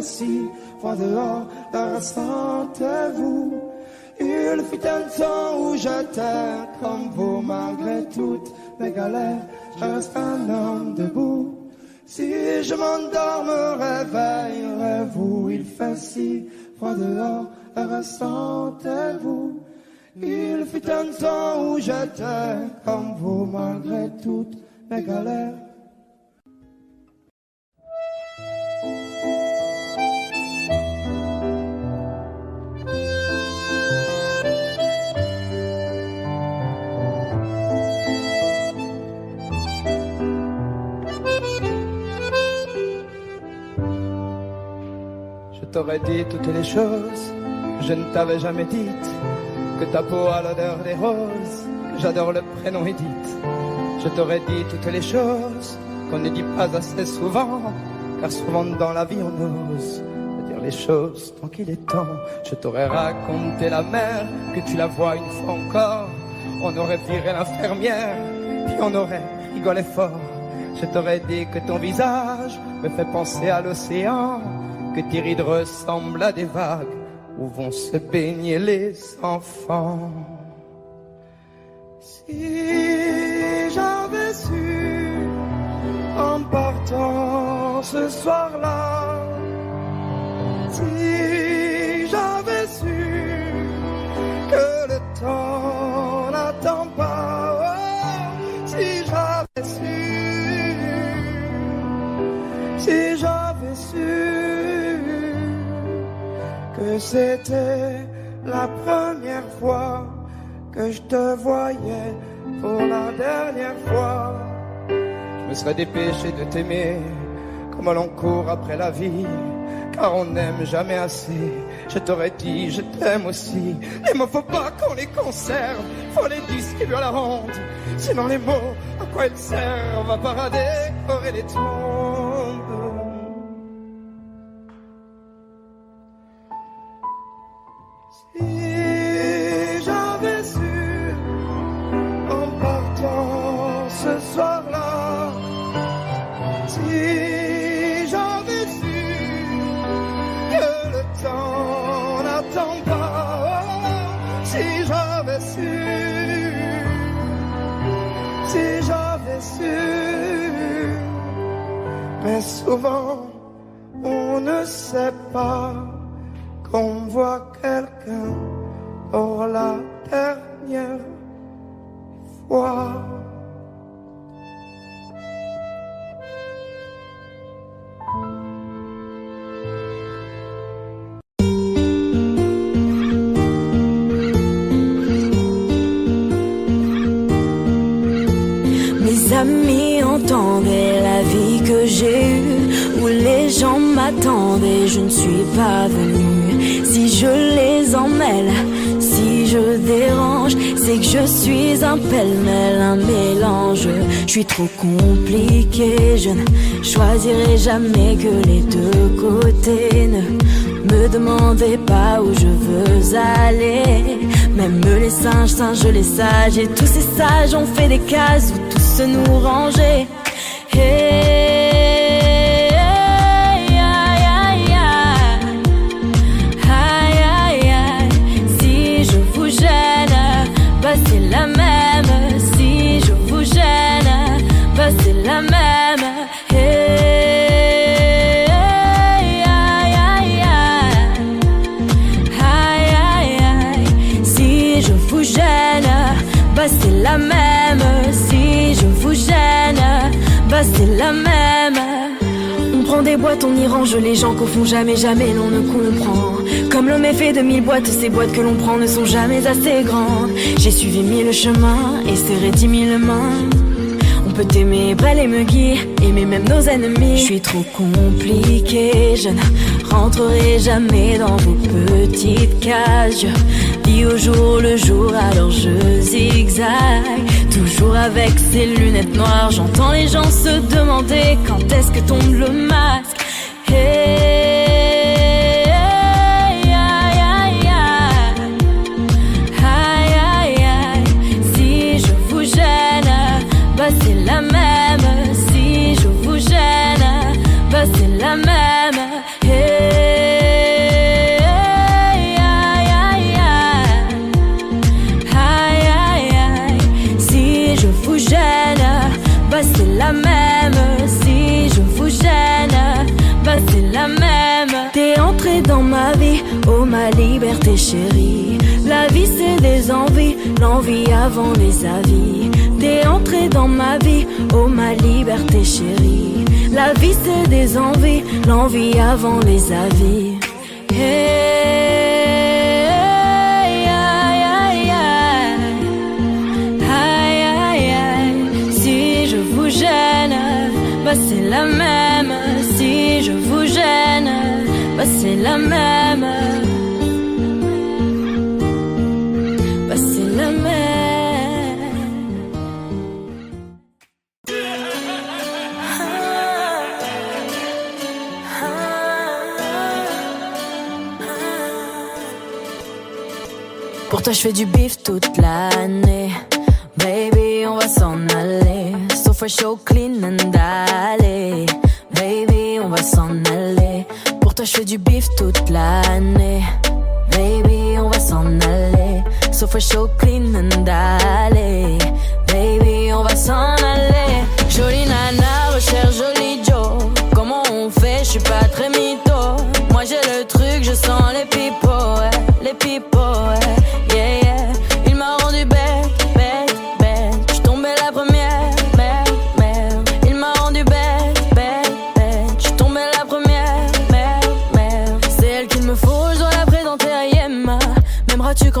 Si froid dehors, la ressentez-vous. Il fut un temps où j'étais comme vous, malgré toutes mes galères, je reste un homme debout. Si je m'endors, me réveillerez-vous. Il fait si froid dehors, la ressentez-vous. Il fut un temps où j'étais comme vous, malgré toutes mes galères. Je t'aurais dit toutes les choses que je ne t'avais jamais dites, que ta peau a l'odeur des roses, que j'adore le prénom Edith. Je t'aurais dit toutes les choses qu'on ne dit pas assez souvent, car souvent dans la vie on ose dire les choses tant qu'il est temps. Je t'aurais raconté la mer, que tu la vois une fois encore. On aurait viré l'infirmière, puis on aurait rigolé fort. Je t'aurais dit que ton visage me fait penser à l'océan, que tes rides ressemblent à des vagues où vont se baigner les enfants. Si j'avais su en partant ce soir-là, si j'avais Si j'avais su que c'était la première fois que je te voyais pour la dernière fois, je me serais dépêché de t'aimer comme l'on court après la vie, car on n'aime jamais assez. Je t'aurais dit je t'aime aussi. Les mots faut pas qu'on les conserve, faut les distribuer à la ronde. Sinon les mots, à quoi ils servent? À parader, aurait les tombes. Si j'avais su en partant ce soir-là, si j'avais su que le temps n'attend pas, si j'avais su, si j'avais su, mais souvent on ne sait pas qu'on voit quelqu'un pour la dernière fois. Mes amis entendaient la vie que j'ai eue, où les gens m'attendaient, je ne suis pas venue. Si je les emmêle, si je dérange, c'est que je suis un pêle-mêle, un mélange. Je suis trop compliquée, je ne choisirai jamais que les deux côtés. Ne me demandez pas où je veux aller. Même les singes, singes les sages, et tous ces sages ont fait des cases où tous nous ranger. Hey, aïe, aïe, aïe, aïe, aïe. Si je vous gêne, bah c'est la même. Si je vous gêne, bah c'est la même. Hey, aïe, aïe, aïe, aïe, aïe. Si je vous gêne, bah c'est la même. Si je vous gêne, bah c'est la même. On prend des boîtes, on y range les gens qu'au fond jamais, jamais l'on ne comprend. Comme l'homme est fait de 1000 boîtes, ces boîtes que l'on prend ne sont jamais assez grandes. J'ai suivi 1000 chemins et serré 10 000 mains. On peut aimer, balayer, me guider, aimer même nos ennemis. Je suis trop compliquée, je ne rentrerai jamais dans vos petites cases. Je vis au jour le jour, alors je zigzague. Toujours avec ces lunettes noires, j'entends les gens se demander quand est-ce que tombe le masque. Hey, aïe, aïe, aïe, aïe, aïe, aïe. Si je vous gêne, bah c'est la même. Si je vous gêne, bah c'est la même. Hey, aïe, aïe, aïe, aïe, aïe. Si je vous gêne, bah c'est la même. Si je vous gêne, bah c'est la même. T'es entré dans ma vie, oh ma liberté chérie. La vie c'est des envies, l'envie avant les avis. T'es entré dans ma vie, oh ma liberté chérie. La vie c'est des envies, l'envie avant les avis. Hey, aïe, aïe, aïe, aïe, aïe. Si je vous gêne, bah c'est la même. Si je vous gêne, bah c'est la même. Bah c'est la même. Pour toi je fais du bif toute l'année. Baby on va s'en aller. So fresh, so clean and aller. Baby on va s'en aller. Pour toi je fais du bif toute l'année. Baby on va s'en aller. So fresh, so clean and aller. Baby on va s'en aller. Jolie nana recherche joli Joe. Comment on fait, je suis pas très mytho. Moi j'ai le truc, je sens les pipos, ouais. Les pipos, ouais. Yeah, yeah. Il m'a rendu bête, bête, bête. J'suis tombée la première, merde, merde. Il m'a rendu bête, bête, bête. J'suis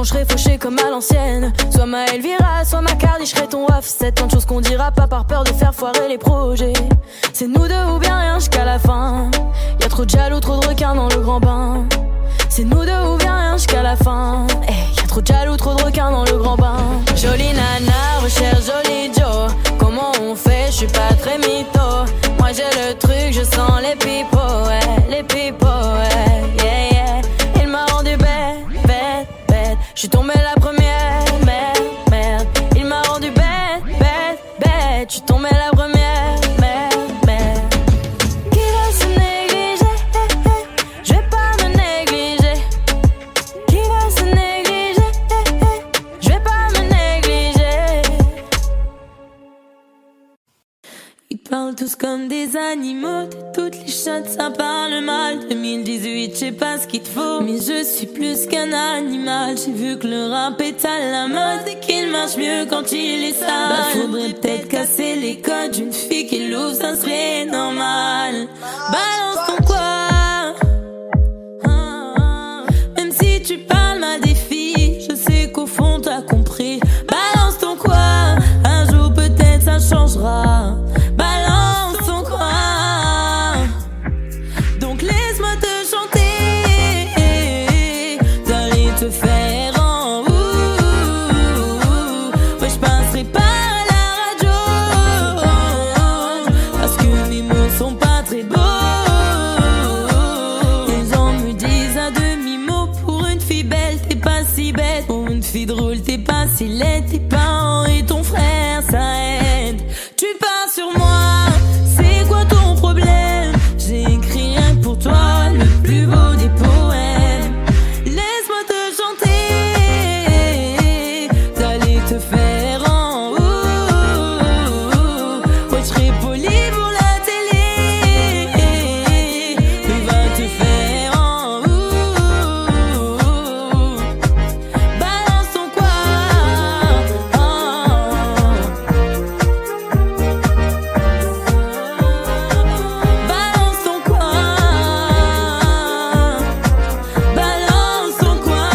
serai fauché comme à l'ancienne. Soit ma Elvira, soit ma Cardi, je serai ton Offset. Tant de choses qu'on dira pas par peur de faire foirer les projets. C'est nous deux ou bien rien jusqu'à la fin. Y'a trop de jaloux, trop de requins dans le grand bain. C'est nous deux ou bien rien jusqu'à la fin. Y'a trop de jaloux, trop de requins dans le grand bain. Jolie nana, recherche joli Joe. Comment on fait, je suis pas très mytho. Moi j'ai le truc, je sens les pipos, ouais, les pipos, ouais, yeah, yeah. Il m'a rendu bête, bête, bête. Je suis tombée la première, merde, merde. Il m'a rendu bête, bête, bête. Je suis tombée la première, merde, merde. Qui va se négliger, je vais pas me négliger. Qui va se négliger, je vais pas me négliger. Ils parlent tous comme des animaux, de toutes les chattes ça parle mal. 2018, je sais pas ce qu'il te faut, mais je suis plus qu'un animal. J'ai vu que le rap est à la mode et qu'il marche mieux quand il est sale. Bah faudrait peut-être casser les codes d'une fille qui l'ouvre, ça serait normal. Balance ton quoi, même si tu parles mal des filles, je sais qu'au fond t'as compris. Balance ton quoi, un jour peut-être ça changera. Balance ton quoi, donc laisse-moi te chanter, d'aller te faire en ouais, je passerai pas à la radio, parce que mes mots sont pas très beaux. Les gens me disent à demi-mot, pour une fille belle t'es pas si bête. Pour une fille drôle t'es pas si laide. Tes parents et ton frère ça aide. Tu pars sur moi, c'est quoi ton problème? J'ai écrit rien que pour toi, le plus beau des poèmes. Laisse-moi te chanter, d'aller te faire en ouais, je serai poli pour la télé, mais va te faire en balance ton quoi, balance ton quoi, balance ton quoi,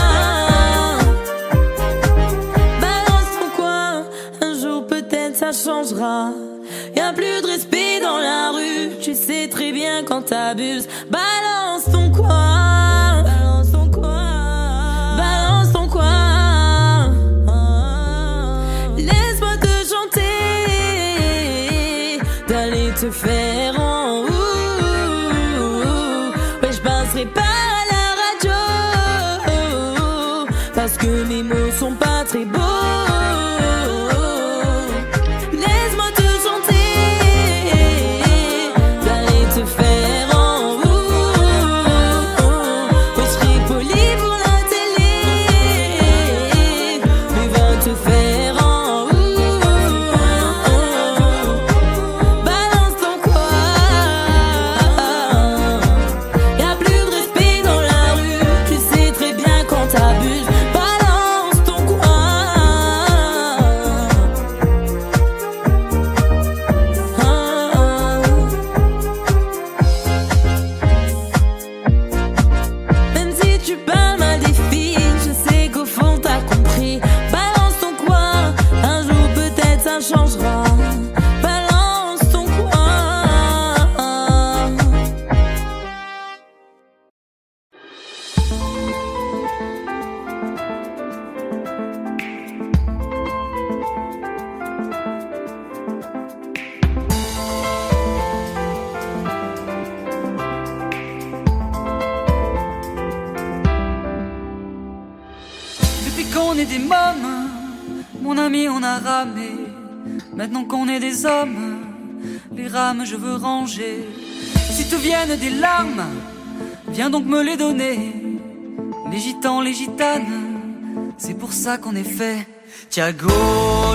balance ton quoi. Un jour peut-être ça changera. Y'a plus de respect dans la rue, tu sais très bien quand t'abuses. Balance ton quoi, balance ton quoi, balance ton quoi. Laisse-moi te chanter, d'aller te faire en ouais, je passerai pas à la radio, parce que mes mots sont pas très beaux. Laisse-moi te chanter, d'aller te faire en ouais, je serai poli pour la télé, mais va te faire en balance ton quoi. Y'a plus de respect dans la rue, tu sais très bien quand t'abuses. Balance ton quoi. Même si tu parles mal des filles, je sais qu'au fond t'as compris. Balance ton quoi, un jour peut-être ça changera. Balance ton quoi. Depuis qu'on est des mômes, mon ami on a ramé. Maintenant qu'on est des hommes, les rames je veux ranger. Si te viennent des larmes, viens donc me les donner. Les gitans, les gitanes, c'est pour ça qu'on est fait. Thiago,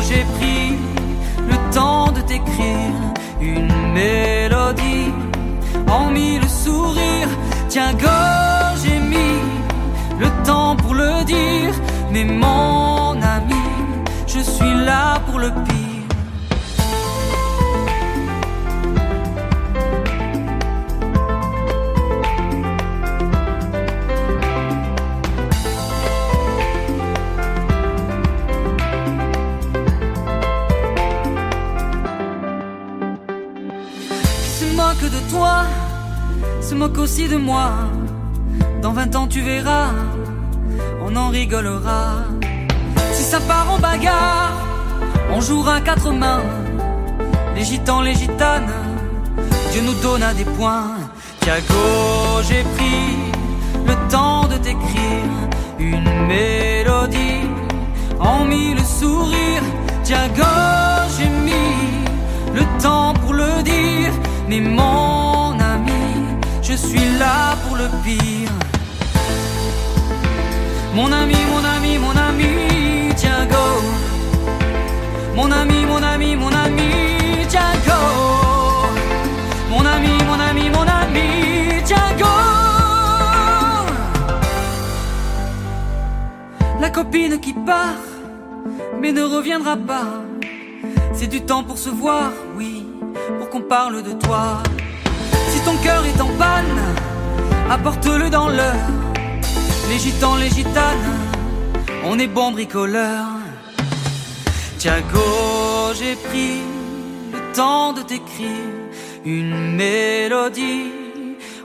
j'ai pris le temps de t'écrire une mélodie en mille sourires. Thiago, j'ai mis le temps pour le dire. Mais mon ami, je suis là pour le pire. se moque aussi de moi. Dans 20 ans tu verras, on en rigolera. Si ça part en bagarre, on jouera 4 mains. Les gitans, les gitanes, Dieu nous donna des points. Thiago, j'ai pris le temps de t'écrire une mélodie en 1000 sourires. Thiago, j'ai mis le temps pour le dire. Mais mon ami, je suis là pour le pire. Mon ami, mon ami, mon ami, Thiago. Mon ami, mon ami, mon ami, Thiago. Mon ami, mon ami, mon ami, Thiago. La copine qui part, mais ne reviendra pas. C'est du temps pour se voir, oui, pour qu'on parle de toi. Si ton cœur est en panne, apporte-le dans l'heure. Les gitans, les gitanes, on est bons bricoleurs. Thiago, j'ai pris le temps de t'écrire une mélodie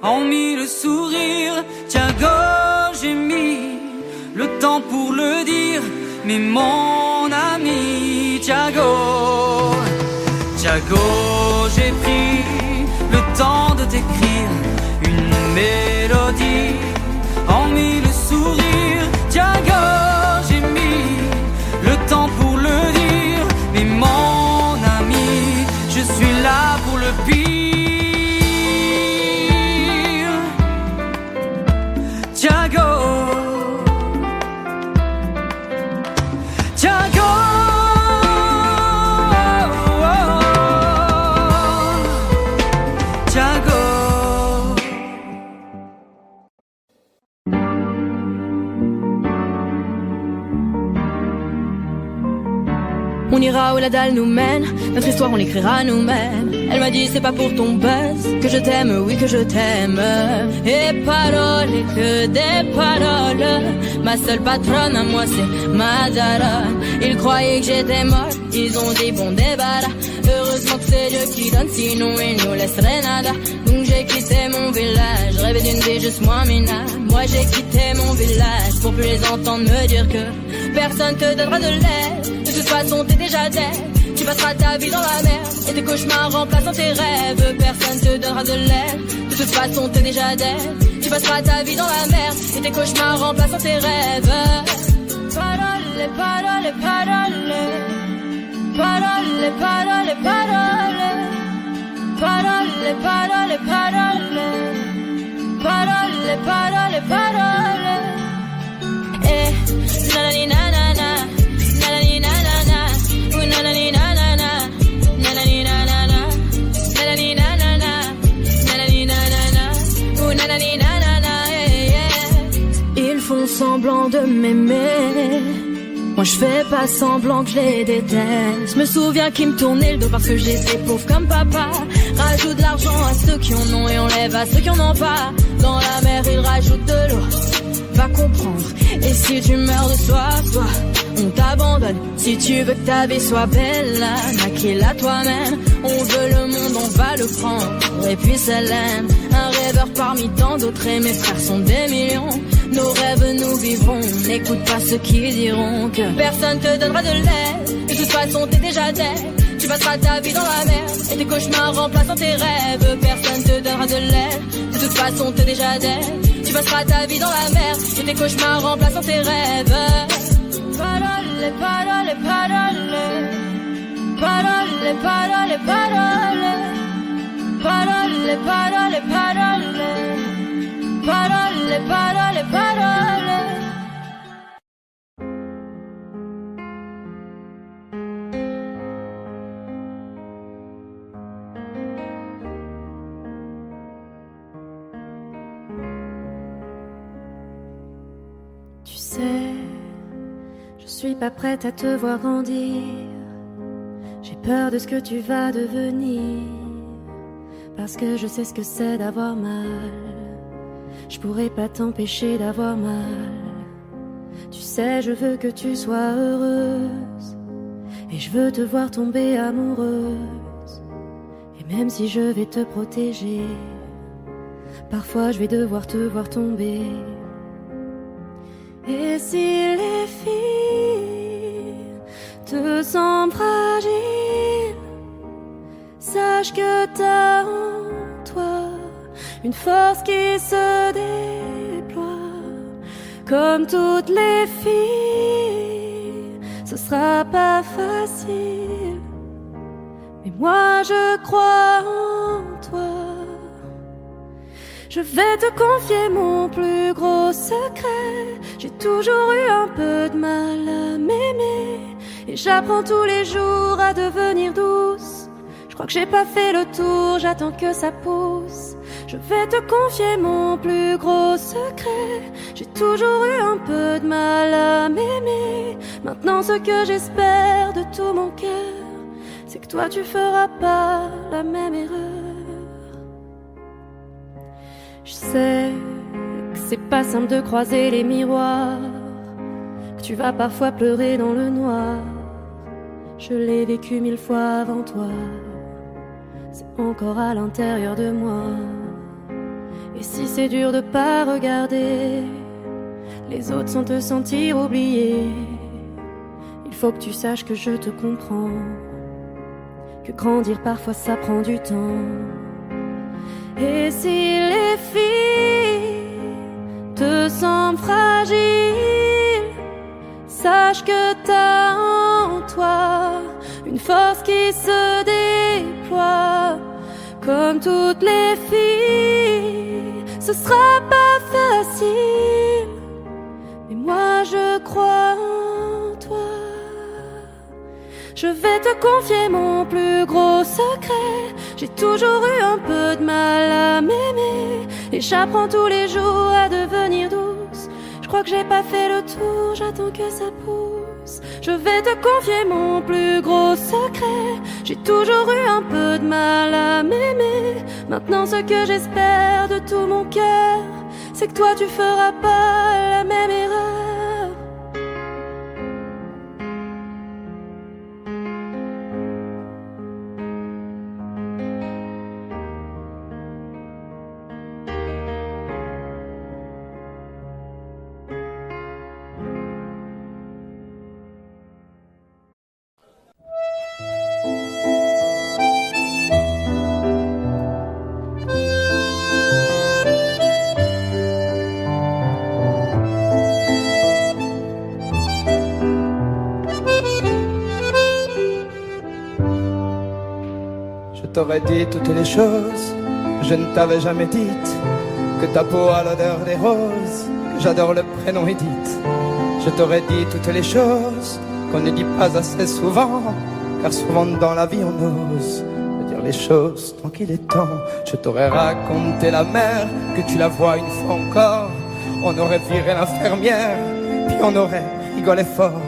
en 1000 sourires. Thiago, j'ai mis le temps pour le dire. Mais mon ami, Thiago, Thiago, j'ai pris le temps de t'écrire une mélodie en 1000 sourires. Thiago, j'ai mis le temps pour le dire. Mais mon ami, je suis là pour le pire. Thiago, Thiago, Thiago. On ira où la dalle nous mène, notre histoire on l'écrira nous-mêmes. Elle m'a dit c'est pas pour ton buzz que je t'aime, oui que je t'aime. Et paroles, et que des paroles. Ma seule patronne à moi c'est ma daronne. Ils croyaient que j'étais morte, ils ont dit bon débarras. Heureusement que c'est Dieu qui donne, sinon il nous laisserait nada. Donc j'ai quitté mon village, rêvé d'une vie juste moins minable. Moi j'ai quitté mon village pour plus les entendre me dire que personne te donnera de l'aide. De toute façon t'es déjà dead. Tu passeras ta vie dans la merde et tes cauchemars remplaçant tes rêves. Personne te donnera de l'aide. De toute façon t'es déjà dead. Tu passeras ta vie dans la merde et tes cauchemars remplaçant tes rêves. Parole, parole, parole. Parole, parole, parole. Parole, parole, parole. Parole, parole, parole. Eh, nanani nanana. Nanani nanana. Ooh, nanani nanana. Nanani nanana. Nanani nanana. Nanani nanana. Ooh, nanani nanana. Ils font semblant de m'aimer. Moi je fais pas semblant que je les déteste. Je me souviens qu'ils me tournaient le dos parce que j'étais pauvre comme papa. Rajoute de l'argent à ceux qui en ont et enlève à ceux qui en ont pas. Dans la mer ils rajoutent de l'eau, va comprendre. Et si tu meurs de soif, toi, on t'abandonne. Si tu veux que ta vie soit belle, maquille-la toi-même. On veut le monde, on va le prendre. Et puis c'est l'aime. Un rêveur parmi tant d'autres et mes frères sont des millions. Nos rêves nous vivrons, n'écoute pas ceux qui diront que personne te donnera de l'aide. De toute façon t'es déjà dead. Tu passeras ta vie dans la merde et tes cauchemars remplaçant tes rêves. Personne te donnera de l'aide. De toute façon t'es déjà dead. Tu passeras ta vie dans la merde et tes cauchemars remplaçant tes rêves. Parole, parole, parole. Parole, parole, parole. Parole, parole, parole. Parole, parole, parole. Tu sais, je suis pas prête à te voir grandir. J'ai peur de ce que tu vas devenir, parce que je sais ce que c'est d'avoir mal. Je pourrais pas t'empêcher d'avoir mal. Tu sais, je veux que tu sois heureuse, et je veux te voir tomber amoureuse. Et même si je vais te protéger, Parfois je vais devoir te voir tomber. Et si les filles te semblent fragiles, sache que t'as en toi une force qui se déploie. Comme toutes les filles, ce sera pas facile, mais moi je crois en toi. Je vais te confier mon plus gros secret. J'ai toujours eu un peu de mal à m'aimer, et j'apprends tous les jours à devenir douce. Je crois que j'ai pas fait le tour, j'attends que ça pousse. Je vais te confier mon plus gros secret. J'ai toujours eu un peu de mal à m'aimer. Maintenant ce que j'espère de tout mon cœur, c'est que toi tu feras pas la même erreur. Je sais que c'est pas simple de croiser les miroirs, que tu vas parfois pleurer dans le noir. Je l'ai vécu 1000 fois avant toi, c'est encore à l'intérieur de moi. Et si c'est dur de pas regarder les autres sans te sentir oublié, il faut que tu saches que je te comprends, que grandir parfois ça prend du temps. Et si les filles te semblent fragiles, sache que t'as en toi une force qui se déploie. Comme toutes les filles, ce sera pas facile, mais moi je crois en toi. Je vais te confier mon plus gros secret. J'ai toujours eu un peu de mal à m'aimer, et j'apprends tous les jours à devenir douce. Je crois que j'ai pas fait le tour, j'attends que ça pousse. Je vais te confier mon plus gros secret. J'ai toujours eu un peu de mal à m'aimer. Maintenant ce que j'espère de tout mon cœur, c'est que toi tu feras pas la même erreur. Je t'aurais dit toutes les choses, je ne t'avais jamais dites que ta peau a l'odeur des roses, que j'adore le prénom Edith. Je t'aurais dit toutes les choses qu'on ne dit pas assez souvent, car souvent dans la vie on ose dire les choses tant qu'il est temps. Je t'aurais raconté la mer, que tu la vois une fois encore. On aurait viré l'infirmière, puis on aurait rigolé fort.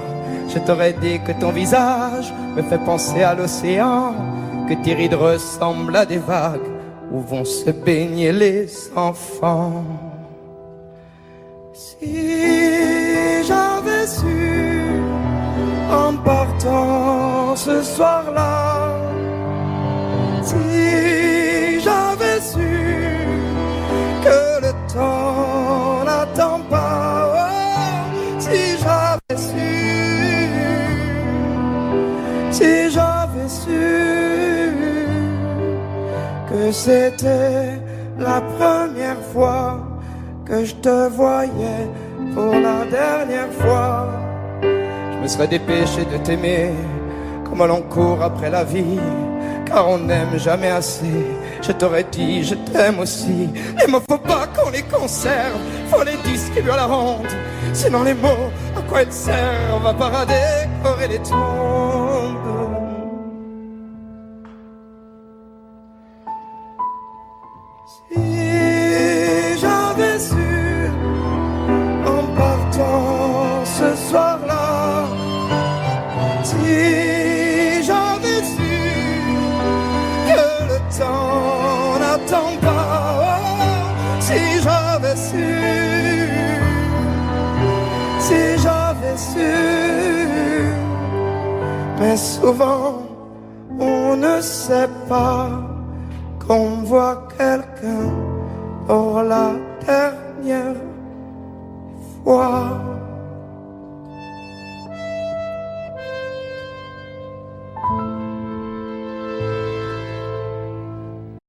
Je t'aurais dit que ton visage me fait penser à l'océan, que tes rides ressemblent à des vagues où vont se baigner les enfants. Si j'avais su en partant ce soir-là, si j'avais su que le temps n'attend pas, oh, si j'avais su, si j'avais su que c'était la première fois que je te voyais pour la dernière fois, je me serais dépêché de t'aimer comme l'on court après la vie, car on n'aime jamais assez. Je t'aurais dit je t'aime aussi. Les mots faut pas qu'on les conserve, faut les distribuer à la ronde, sinon les mots à quoi ils servent à parader, décorer les tombes. Si j'avais su en partant ce soir-là, si j'avais su que le temps n'attend pas, oh, si j'avais su, si j'avais su, mais souvent on ne sait pas qu'on voit quelqu'un Oh la dernière fois.